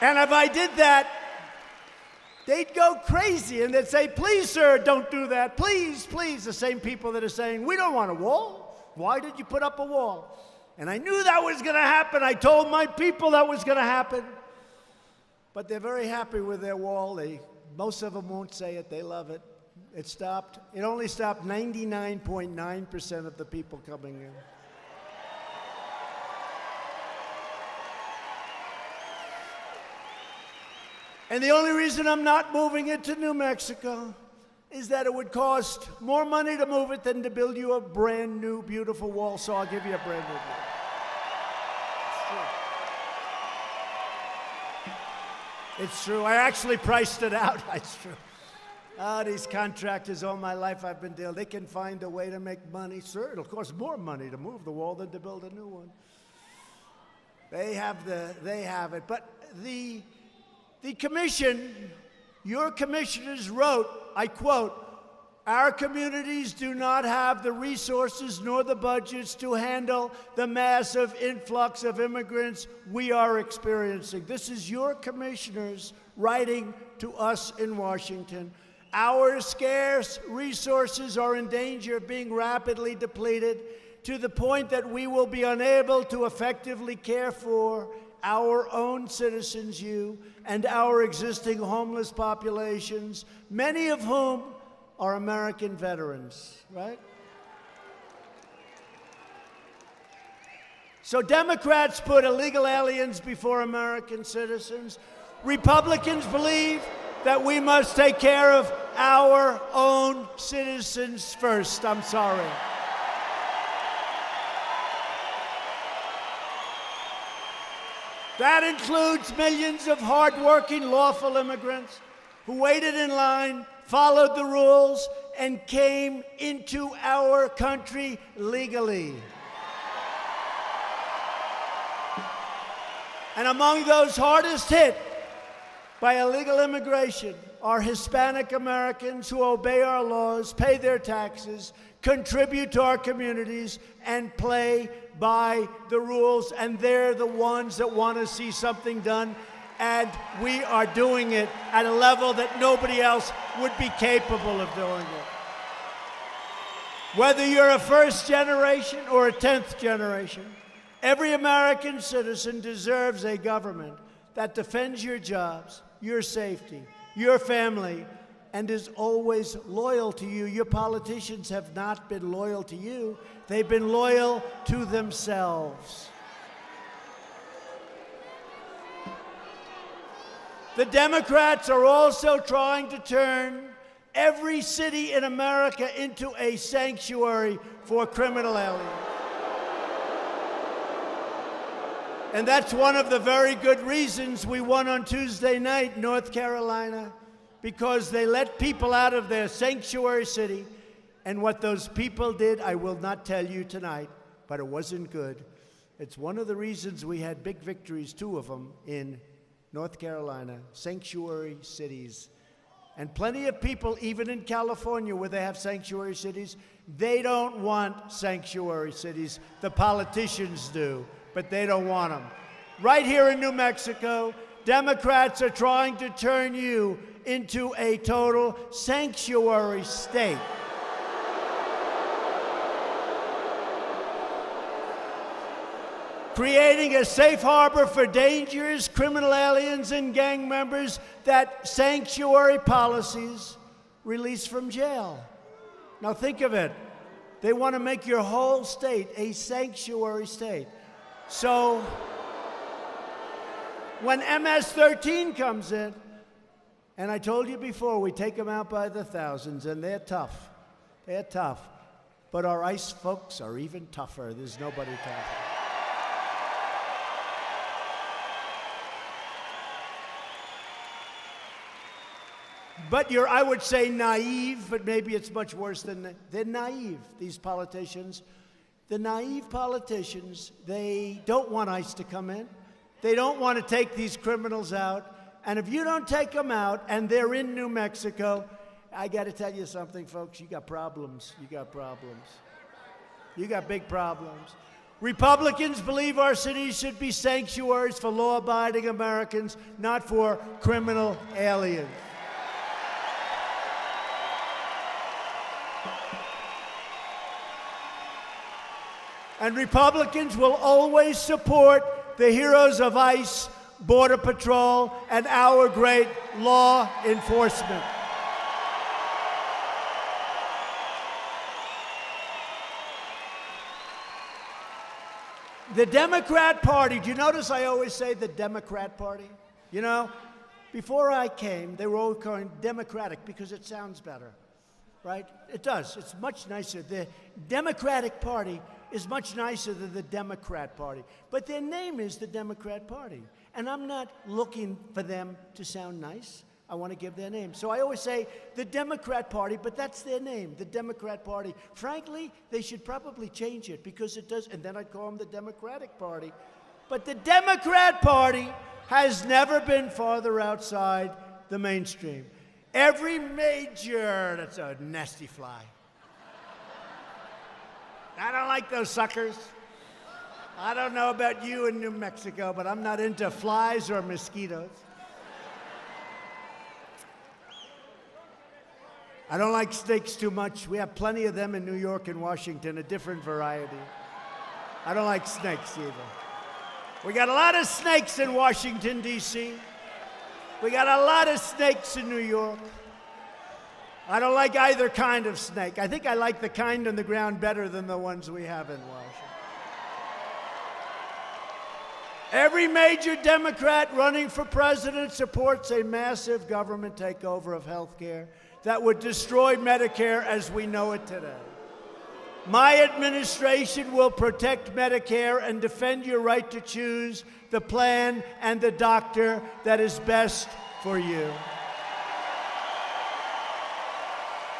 And if I did that, they'd go crazy and they'd say, please, sir, don't do that. Please, please. The same people that are saying, we don't want a wall. Why did you put up a wall? And I knew that was going to happen. I told my people that was going to happen. But they're very happy with their wall. Most of them won't say it. They love it. It stopped. It only stopped 99.9% of the people coming in. And the only reason I'm not moving it to New Mexico is that it would cost more money to move it than to build you a brand new, beautiful wall, so I'll give you a brand new wall. It's true. I actually priced it out. It's true. These contractors, all my life I've been dealing, they can find a way to make money. Sir, it'll cost more money to move the wall than to build a new one. They have it. But the commission, your commissioners wrote, I quote, our communities do not have the resources nor the budgets to handle the massive influx of immigrants we are experiencing. This is your commissioners writing to us in Washington. Our scarce resources are in danger of being rapidly depleted to the point that we will be unable to effectively care for our own citizens, you, and our existing homeless populations, many of whom are American veterans, right? So Democrats put illegal aliens before American citizens. Republicans believe that we must take care of our own citizens first. I'm sorry. That includes millions of hardworking, lawful immigrants who waited in line, followed the rules, and came into our country legally. And among those hardest hit by illegal immigration are Hispanic Americans who obey our laws, pay their taxes, contribute to our communities, and play by the rules. And they're the ones that want to see something done. And we are doing it at a level that nobody else would be capable of doing it. Whether you're a first generation or a 10th generation, every American citizen deserves a government that defends your jobs, your safety, your family, and is always loyal to you. Your politicians have not been loyal to you. They've been loyal to themselves. The Democrats are also trying to turn every city in America into a sanctuary for criminal aliens. And that's one of the very good reasons we won on Tuesday night in North Carolina, because they let people out of their sanctuary city. And what those people did, I will not tell you tonight, but it wasn't good. It's one of the reasons we had big victories, 2 of them, in North Carolina, sanctuary cities. And plenty of people, even in California where they have sanctuary cities, they don't want sanctuary cities. The politicians do, but they don't want them. Right here in New Mexico, Democrats are trying to turn you into a total sanctuary state. Creating a safe harbor for dangerous criminal aliens and gang members that sanctuary policies release from jail. Now think of it. They want to make your whole state a sanctuary state. So when MS-13 comes in, and I told you before, we take them out by the thousands, and they're tough. They're tough. But our ICE folks are even tougher. There's nobody tougher. But you're, I would say, naive, but maybe it's much worse than that. They're naive, these politicians. The naive politicians, they don't want ICE to come in. They don't want to take these criminals out. And if you don't take them out and they're in New Mexico, I got to tell you something, folks. You got problems. You got problems. You got big problems. Republicans believe our cities should be sanctuaries for law-abiding Americans, not for criminal aliens. And Republicans will always support the heroes of ICE, Border Patrol, and our great law enforcement. The Democrat Party, do you notice I always say the Democrat Party? You know, before I came, they were always calling Democratic because it sounds better, right? It does. It's much nicer. The Democratic Party is much nicer than the Democrat Party. But their name is the Democrat Party. And I'm not looking for them to sound nice. I want to give their name. So I always say the Democrat Party, but that's their name, the Democrat Party. Frankly, they should probably change it because it does, and then I'd call them the Democratic Party. But the Democrat Party has never been farther outside the mainstream. Every major, that's a nasty fly. I don't like those suckers. I don't know about you in New Mexico, but I'm not into flies or mosquitoes. I don't like snakes too much. We have plenty of them in New York and Washington, a different variety. I don't like snakes either. We got a lot of snakes in Washington, D.C. We got a lot of snakes in New York. I don't like either kind of snake. I think I like the kind on the ground better than the ones we have in Washington. Every major Democrat running for president supports a massive government takeover of health care that would destroy Medicare as we know it today. My administration will protect Medicare and defend your right to choose the plan and the doctor that is best for you.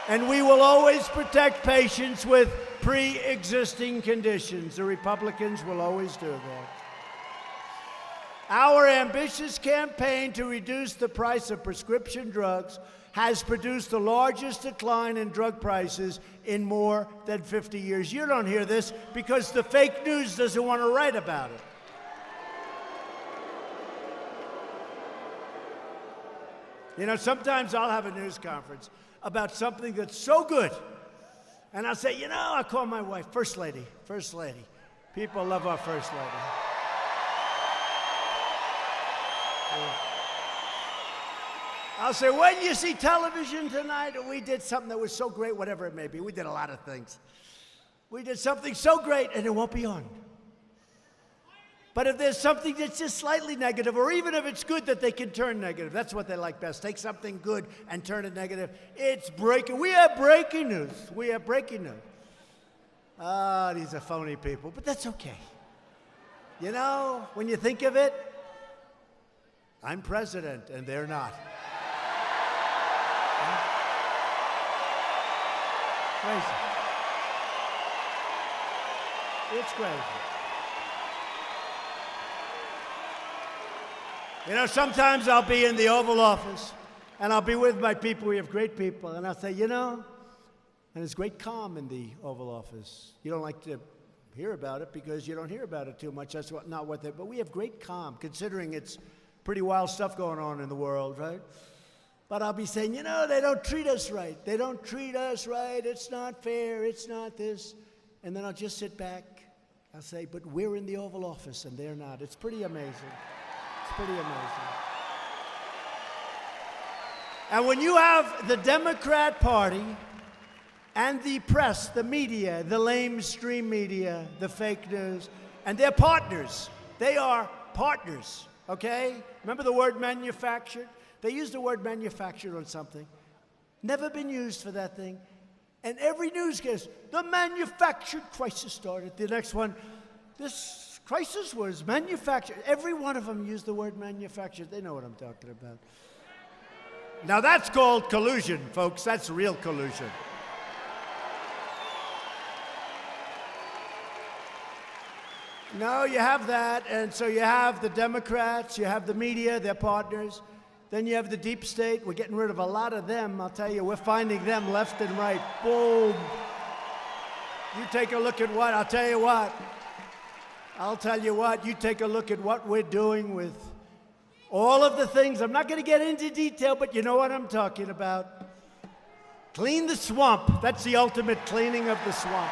And we will always protect patients with pre-existing conditions. The Republicans will always do that. Our ambitious campaign to reduce the price of prescription drugs has produced the largest decline in drug prices in more than 50 years. You don't hear this because the fake news doesn't want to write about it. You know, sometimes I'll have a news conference about something that's so good, and I'll say, you know, I'll call my wife, First Lady, First Lady. People love our First Lady. I'll say, when you see television tonight, we did something that was so great, whatever it may be. We did a lot of things. We did something so great, and it won't be on. But if there's something that's just slightly negative, or even if it's good that they can turn negative, that's what they like best. Take something good and turn it negative. It's breaking. We have breaking news. We have breaking news. Ah, these are phony people, but that's okay. You know, when you think of it, I'm president, and they're not. Crazy. It's crazy. You know, sometimes I'll be in the Oval Office, and I'll be with my people. We have great people, and I'll say, you know, and there's great calm in the Oval Office. You don't like to hear about it because you don't hear about it too much. That's not what they, but we have great calm, considering it's pretty wild stuff going on in the world, right? But I'll be saying, you know, they don't treat us right. They don't treat us right. It's not fair. It's not this. And then I'll just sit back. I'll say, but we're in the Oval Office, and they're not. It's pretty amazing. It's pretty amazing. And when you have the Democrat Party and the press, the media, the lamestream media, the fake news, and they're partners. They are partners, okay? Remember the word manufactured? They used the word manufactured on something. Never been used for that thing. And every newscast, the manufactured crisis started. The next one, this crisis was manufactured. Every one of them used the word manufactured. They know what I'm talking about. Now that's called collusion, folks. That's real collusion. No, you have that, and so you have the Democrats, you have the media, they're partners. Then you have the deep state. We're getting rid of a lot of them. I'll tell you, we're finding them left and right. Boom. You take a look at what, I'll tell you what. I'll tell you what, you take a look at what we're doing with all of the things. I'm not going to get into detail, but you know what I'm talking about. Clean the swamp. That's the ultimate cleaning of the swamp.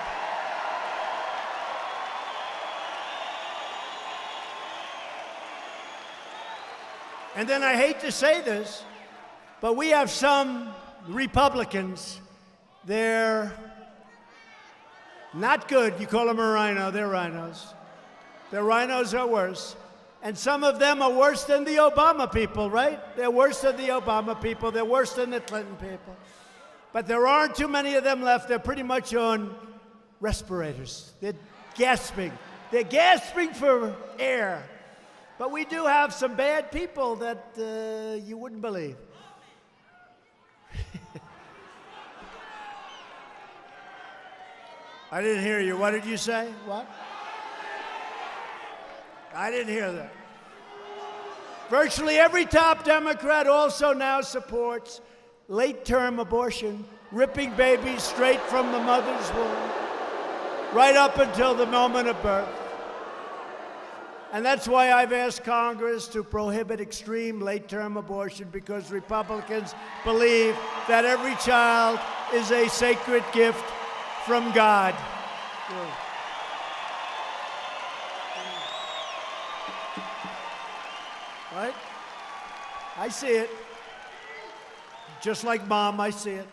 And then I hate to say this, but we have some Republicans, they're not good. You call them a rhino, they're rhinos. The rhinos are worse. And some of them are worse than the Obama people, right? They're worse than the Obama people. They're worse than the Clinton people. But there aren't too many of them left. They're pretty much on respirators. They're gasping. They're gasping for air. But we do have some bad people that you wouldn't believe. I didn't hear you. What did you say? What? I didn't hear that. Virtually every top Democrat also now supports late-term abortion, ripping babies straight from the mother's womb, right up until the moment of birth. And that's why I've asked Congress to prohibit extreme late-term abortion, because Republicans believe that every child is a sacred gift from God. Right? I see it. Just like Mom, I see it.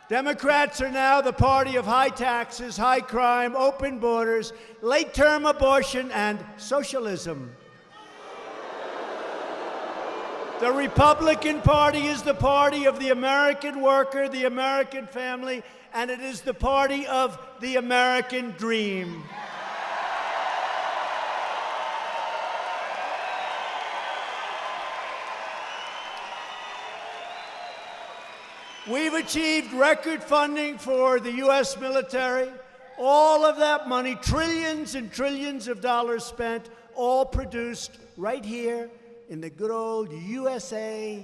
Democrats are now the party of high taxes, high crime, open borders, late-term abortion, and socialism. The Republican Party is the party of the American worker, the American family, and it is the party of the American dream. We've achieved record funding for the U.S. military. All of that money, trillions and trillions of dollars spent, all produced right here in the good old USA.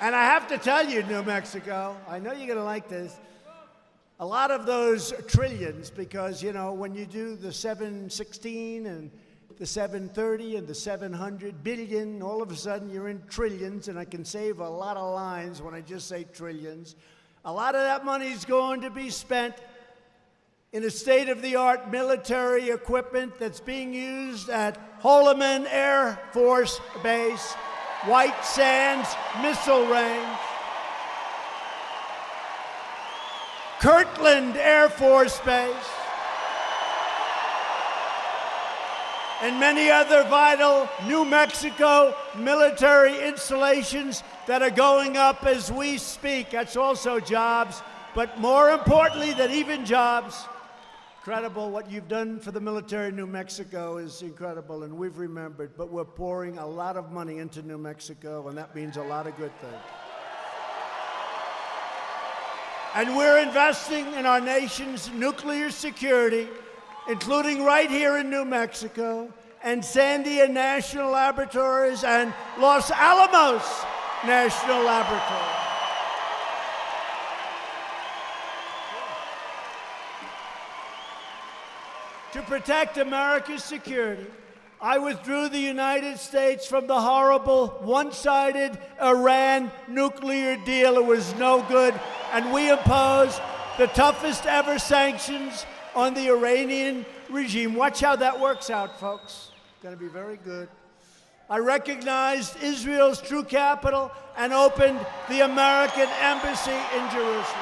And I have to tell you, New Mexico, I know you're going to like this, a lot of those trillions, because, you know, when you do the 716 and the 730 and the 700 billion, all of a sudden you're in trillions, and I can save a lot of lines when I just say trillions. A lot of that money is going to be spent in a state-of-the-art military equipment that's being used at Holloman Air Force Base, White Sands Missile Range, Kirtland Air Force Base, and many other vital New Mexico military installations that are going up as we speak. That's also jobs, but more importantly than even jobs, incredible. What you've done for the military in New Mexico is incredible, and we've remembered, but we're pouring a lot of money into New Mexico, and that means a lot of good things. And we're investing in our nation's nuclear security, including right here in New Mexico, and Sandia National Laboratories and Los Alamos National Laboratory. To protect America's security, I withdrew the United States from the horrible one-sided Iran nuclear deal. It was no good, and we imposed the toughest ever sanctions on the Iranian regime. Watch how that works out, folks. It's going to be very good. I recognized Israel's true capital and opened the American embassy in Jerusalem.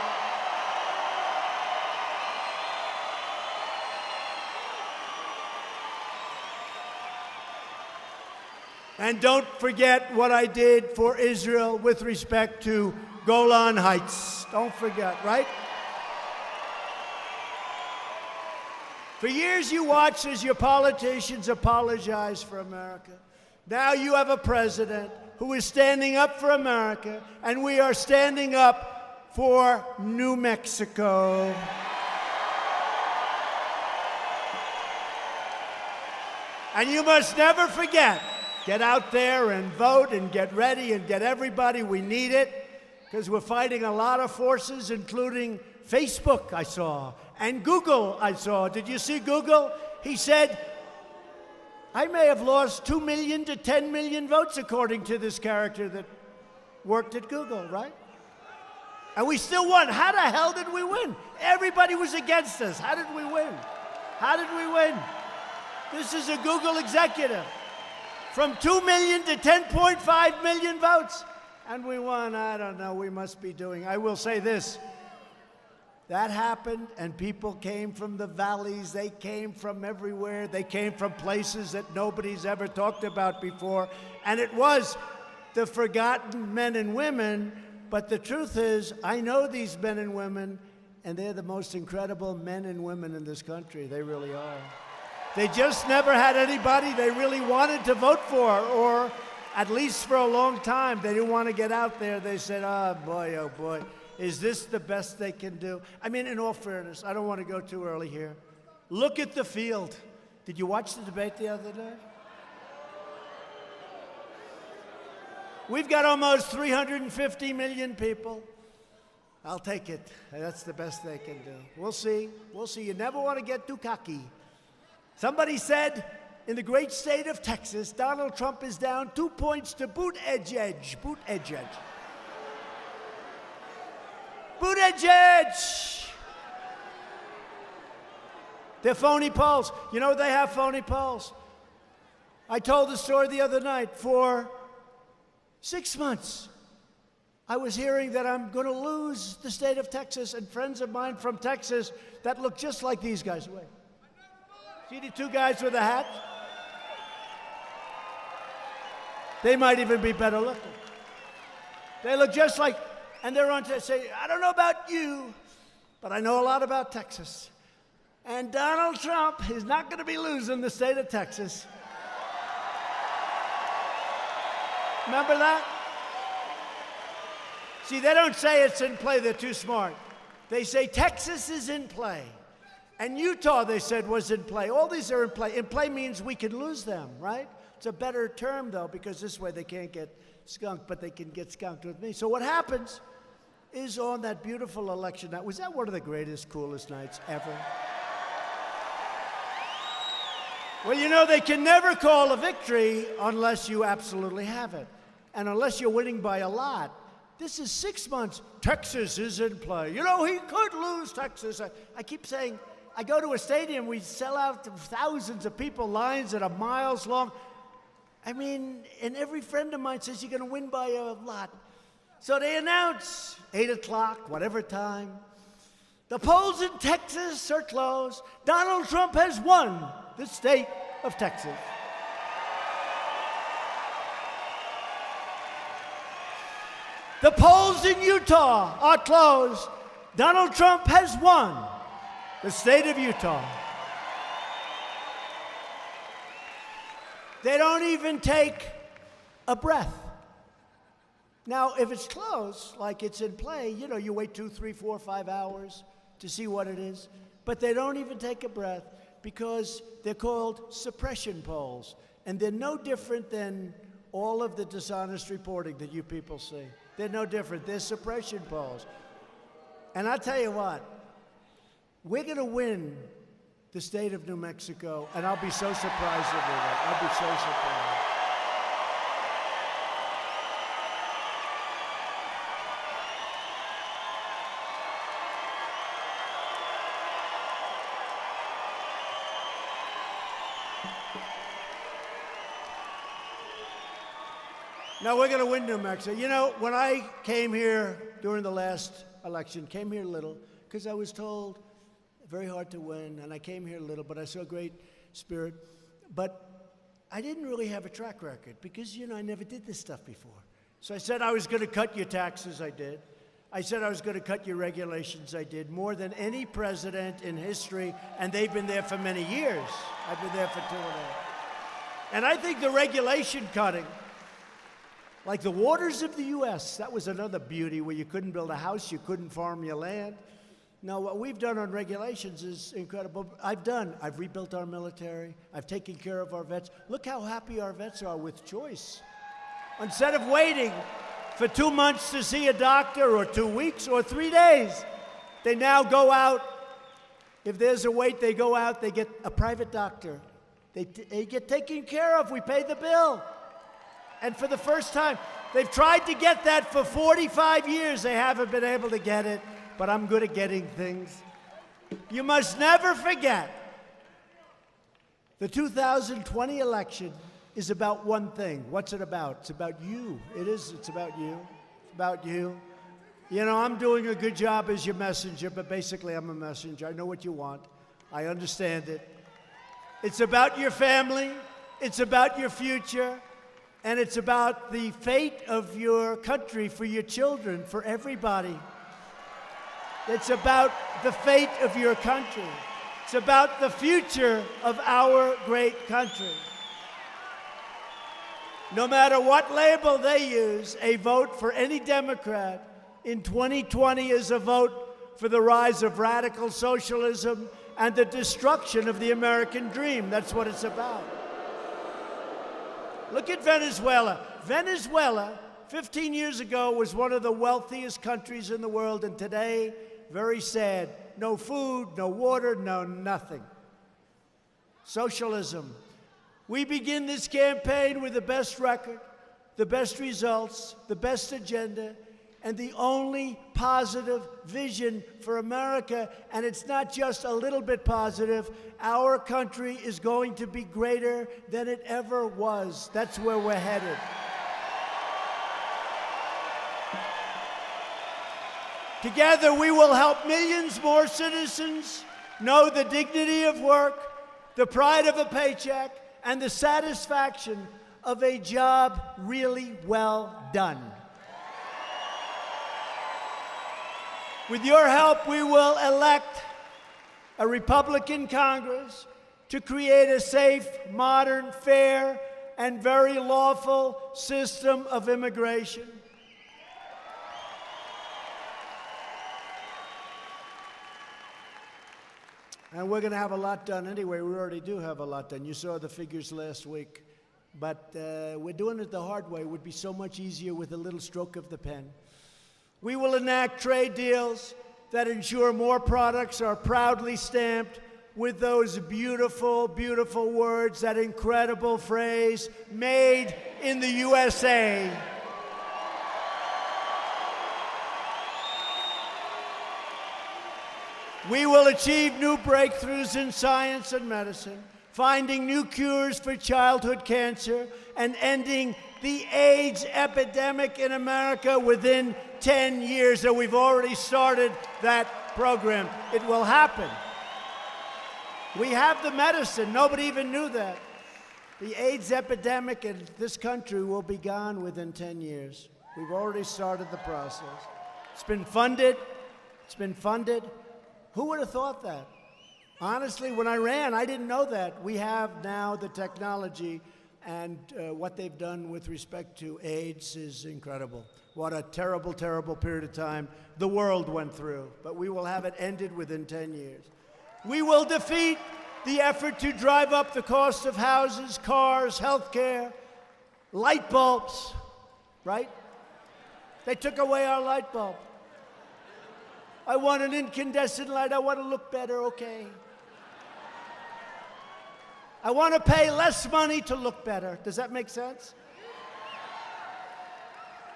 And don't forget what I did for Israel with respect to Golan Heights. Don't forget, right? For years you watched as your politicians apologized for America. Now you have a president who is standing up for America, and we are standing up for New Mexico. And you must never forget, get out there and vote and get ready and get everybody. We need it, because we're fighting a lot of forces, including Facebook, I saw, and Google, I saw. Did you see Google? He said, I may have lost 2 million to 10 million votes, according to this character that worked at Google, right? And we still won. How the hell did we win? Everybody was against us. How did we win? How did we win? This is a Google executive. From 2 million to 10.5 million votes. And we won. I don't know. We must be doing. I will say this. That happened, and people came from the valleys. They came from everywhere. They came from places that nobody's ever talked about before. And it was the forgotten men and women. But the truth is, I know these men and women, and they're the most incredible men and women in this country. They really are. They just never had anybody they really wanted to vote for, or at least for a long time. They didn't want to get out there. They said, oh boy, is this the best they can do? I mean, in all fairness, I don't want to go too early here. Look at the field. Did you watch the debate the other day? We've got almost 350 million people. I'll take it. That's the best they can do. We'll see. We'll see. You never want to get too cocky. Somebody said, in the great state of Texas, Donald Trump is down 2 points to Buttigieg. Buttigieg! They're phony polls. You know they have phony polls. I told the story the other night. For 6 months, I was hearing that I'm going to lose the state of Texas, and friends of mine from Texas that look just like these guys. Wait. See the two guys with a hat? They might even be better looking. They look just like, and they're on to say, I don't know about you, but I know a lot about Texas. And Donald Trump is not going to be losing the state of Texas. Remember that? See, they don't say it's in play. They're too smart. They say Texas is in play. And Utah, they said, was in play. All these are in play. In play means we can lose them, right? It's a better term, though, because this way they can't get skunked, but they can get skunked with me. So what happens is on that beautiful election night, was that one of the greatest, coolest nights ever? Well, you know, they can never call a victory unless you absolutely have it. And unless you're winning by a lot. This is 6 months. Texas is in play. You know, he could lose Texas. I keep saying, I go to a stadium, we sell out to thousands of people, lines that are miles long. I mean, and every friend of mine says you're going to win by a lot. So they announce 8 o'clock, whatever time. The polls in Texas are closed. Donald Trump has won the state of Texas. The polls in Utah are closed. Donald Trump has won the state of Utah. They don't even take a breath. Now, if it's close, like it's in play, you know, you wait 2, 3, 4, 5 hours to see what it is. But they don't even take a breath because they're called suppression polls. And they're no different than all of the dishonest reporting that you people see. They're no different. They're suppression polls. And I'll tell you what, we're going to win the state of New Mexico, and I'll be so surprised if we win. I'll be so surprised. No, we're going to win New Mexico. You know, when I came here during the last election, came here little, because I was told very hard to win, and I came here little, but I saw great spirit. But I didn't really have a track record because, you know, I never did this stuff before. So I said I was going to cut your taxes, I did. I said I was going to cut your regulations, I did, more than any president in history, and they've been there for many years. I've been there for 2.5. And I think the regulation cutting, like the waters of the U.S., that was another beauty where you couldn't build a house, you couldn't farm your land. Now, what we've done on regulations is incredible. I've rebuilt our military. I've taken care of our vets. Look how happy our vets are with choice. Instead of waiting for 2 months to see a doctor, or 2 weeks, or 3 days, they now go out. If there's a wait, they go out, they get a private doctor. They get taken care of. We pay the bill. And for the first time, they've tried to get that for 45 years. They haven't been able to get it, but I'm good at getting things. You must never forget The 2020 election is about one thing. What's it about? It's about you. It is. It's about you. It's about you. You know, I'm doing a good job as your messenger, but basically I'm a messenger. I know what you want. I understand it. It's about your family. It's about your future. And it's about the fate of your country, for your children, for everybody. It's about the fate of your country. It's about the future of our great country. No matter what label they use, a vote for any Democrat in 2020 is a vote for the rise of radical socialism and the destruction of the American dream. That's what it's about. Look at Venezuela. Venezuela, 15 years ago, was one of the wealthiest countries in the world, and today, very sad. No food, no water, no nothing. Socialism. We begin this campaign with the best record, the best results, the best agenda, and the only positive vision for America. And it's not just a little bit positive. Our country is going to be greater than it ever was. That's where we're headed. Together, we will help millions more citizens know the dignity of work, the pride of a paycheck, and the satisfaction of a job really well done. With your help, we will elect a Republican Congress to create a safe, modern, fair, and very lawful system of immigration. And we're going to have a lot done anyway. We already do have a lot done. You saw the figures last week. But we're doing it the hard way. It would be so much easier with a little stroke of the pen. We will enact trade deals that ensure more products are proudly stamped with those beautiful, beautiful words, that incredible phrase, made in the USA. We will achieve new breakthroughs in science and medicine, finding new cures for childhood cancer, and ending the AIDS epidemic in America within 10 years. And we've already started that program. It will happen. We have the medicine. Nobody even knew that. The AIDS epidemic in this country will be gone within 10 years. We've already started the process. It's been funded. It's been funded. Who would have thought that? Honestly, when I ran, I didn't know that. We have now the technology, and what they've done with respect to AIDS is incredible. What a terrible, terrible period of time the world went through. But we will have it ended within 10 years. We will defeat the effort to drive up the cost of houses, cars, health care, light bulbs, right? They took away our light bulb. I want an incandescent light. I want to look better, okay. I want to pay less money to look better. Does that make sense?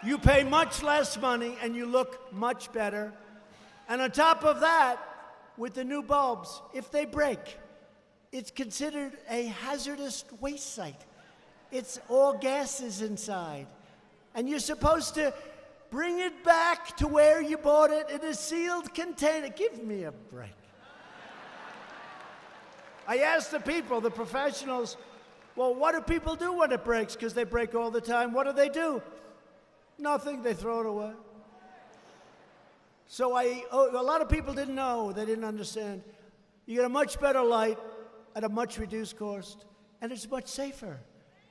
You pay much less money and you look much better. And on top of that, with the new bulbs, if they break, it's considered a hazardous waste site. It's all gases inside. And you're supposed to bring it back to where you bought it in a sealed container. Give me a break. I asked the people, the professionals, well, what do people do when it breaks? Because they break all the time. What do? Nothing. They throw it away. So a lot of people didn't know. They didn't understand. You get a much better light at a much reduced cost, and it's much safer.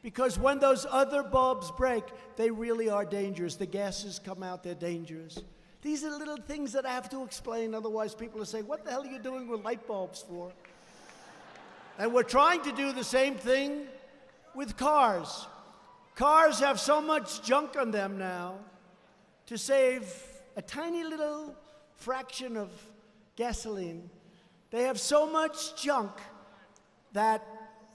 Because when those other bulbs break, they really are dangerous. The gases come out, they're dangerous. These are little things that I have to explain, otherwise people will say, what the hell are you doing with light bulbs for? And we're trying to do the same thing with cars. Cars have so much junk on them now. To save a tiny little fraction of gasoline, they have so much junk that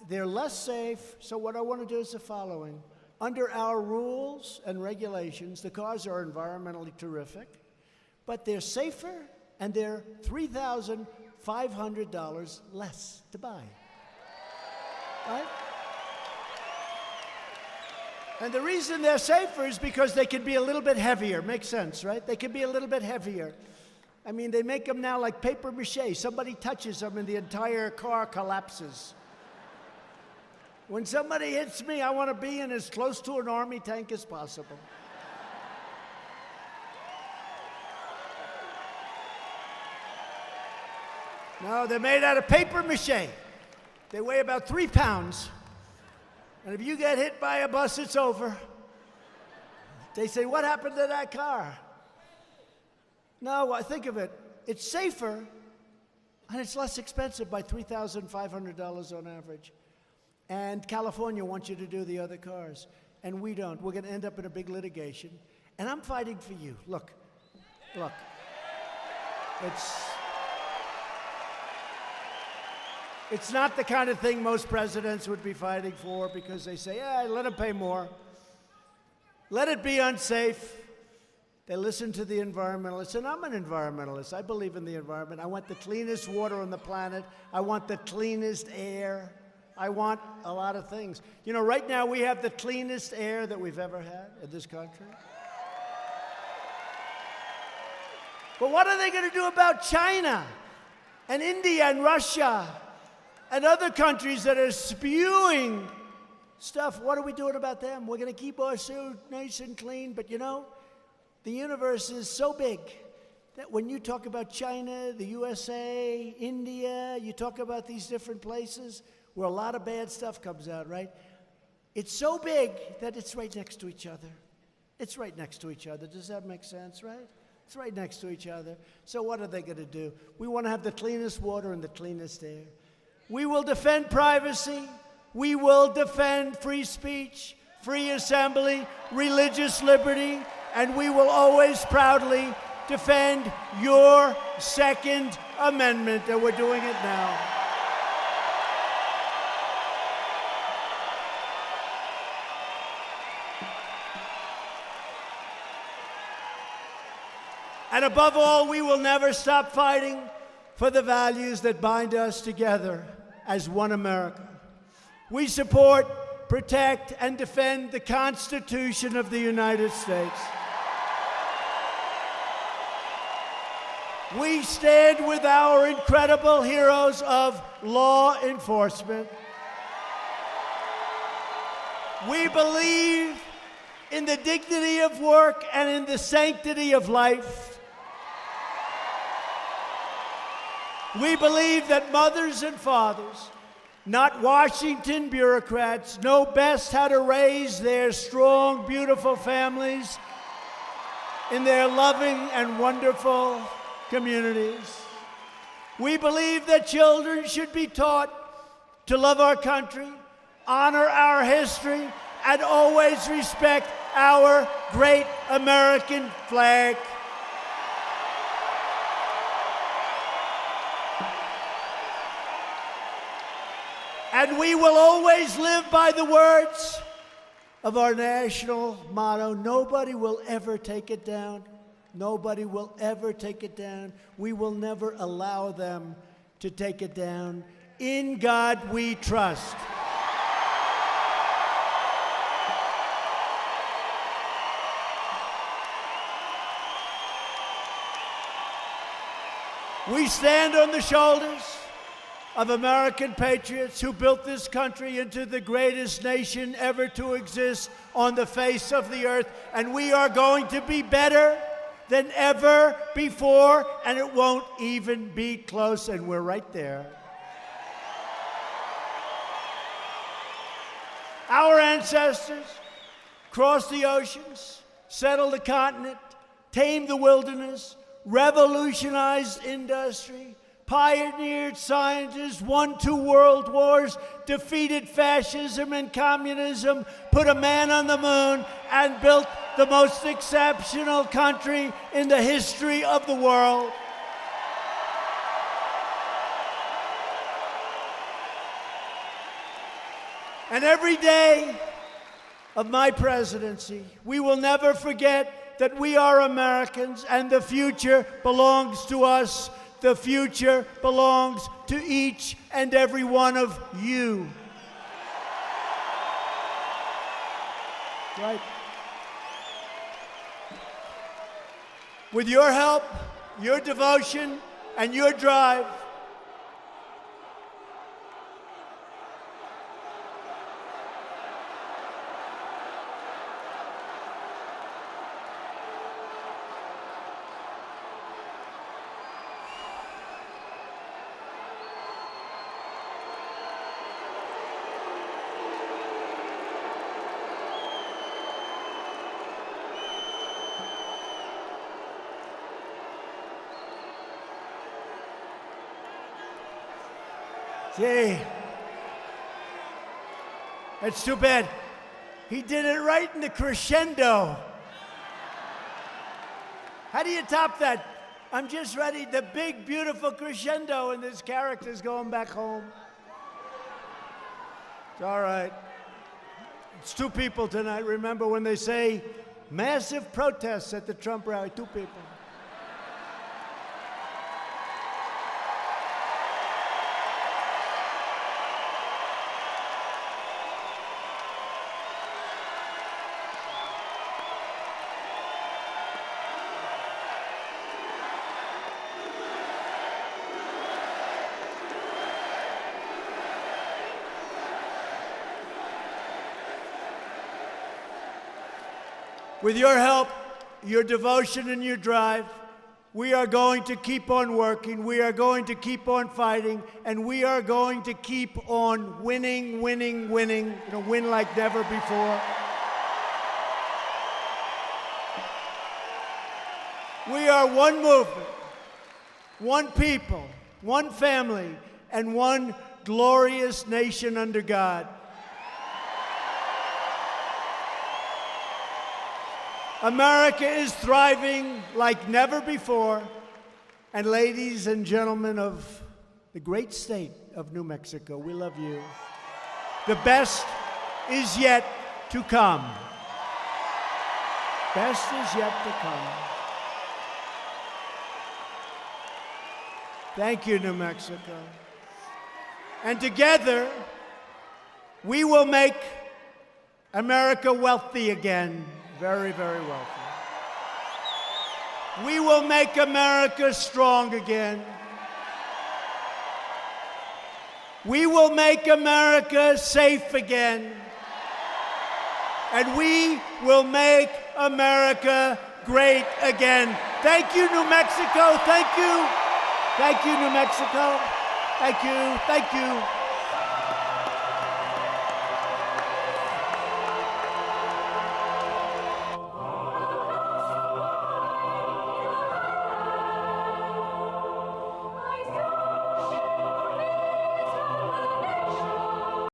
they're less safe. So what I want to do is the following. Under our rules and regulations, the cars are environmentally terrific, but they're safer and they're $3,500 less to buy. right? And the reason they're safer is because they can be a little bit heavier. Makes sense, right? They can be a little bit heavier. I mean, they make them now like paper mache. Somebody touches them and the entire car collapses. When somebody hits me, I want to be in as close to an army tank as possible. No, they're made out of paper mache. They weigh about 3 pounds. And if you get hit by a bus, it's over. They say, what happened to that car? No, I think of it. It's safer, and it's less expensive by $3,500 on average. And California wants you to do the other cars, and we don't. We're going to end up in a big litigation. And I'm fighting for you. Look. It's not the kind of thing most presidents would be fighting for because they say, yeah, let them pay more. Let it be unsafe. They listen to the environmentalists, and I'm an environmentalist. I believe in the environment. I want the cleanest water on the planet. I want the cleanest air. I want a lot of things. You know, right now we have the cleanest air that we've ever had in this country. But what are they going to do about China and India and Russia and other countries that are spewing stuff? What are we doing about them? We're going to keep our suit nice and clean, but you know, the universe is so big that when you talk about China, the USA, India, you talk about these different places where a lot of bad stuff comes out, right? It's so big that it's right next to each other. It's right next to each other. Does that make sense, right? It's right next to each other. So what are they going to do? We want to have the cleanest water and the cleanest air. We will defend privacy. We will defend free speech, free assembly, religious liberty, and we will always proudly defend your Second Amendment, and we're doing it now. And above all, we will never stop fighting for the values that bind us together as one America. We support, protect, and defend the Constitution of the United States. We stand with our incredible heroes of law enforcement. We believe in the dignity of work and in the sanctity of life. We believe that mothers and fathers, not Washington bureaucrats, know best how to raise their strong, beautiful families in their loving and wonderful communities. We believe that children should be taught to love our country, honor our history, and always respect our great American flag. And we will always live by the words of our national motto: nobody will ever take it down. Nobody will ever take it down. We will never allow them to take it down. In God we trust. We stand on the shoulders of American patriots who built this country into the greatest nation ever to exist on the face of the earth, and we are going to be better than ever before, and it won't even be close, and we're right there. Our ancestors crossed the oceans, settled the continent, tamed the wilderness, revolutionized industry, pioneered scientists, won 2 world wars, defeated fascism and communism, put a man on the moon, and built the most exceptional country in the history of the world. And every day of my presidency, we will never forget that we are Americans and the future belongs to us. The future belongs to each and every one of you. Right. With your help, your devotion, and your drive, gee, it's too bad. He did it right in the crescendo. How do you top that? I'm just ready, the big, beautiful crescendo, and this character's going back home. It's all right. It's two people tonight. Remember when they say massive protests at the Trump rally? Two people. With your help, your devotion, and your drive, we are going to keep on working, we are going to keep on fighting, and we are going to keep on winning, winning, winning, win like never before. We are one movement, one people, one family, and one glorious nation under God. America is thriving like never before. And ladies and gentlemen of the great state of New Mexico, we love you. The best is yet to come. Best is yet to come. Thank you, New Mexico. And together, we will make America wealthy again. Very, very wealthy. We will make America strong again. We will make America safe again. And we will make America great again. Thank you, New Mexico. Thank you. Thank you, New Mexico. Thank you. Thank you.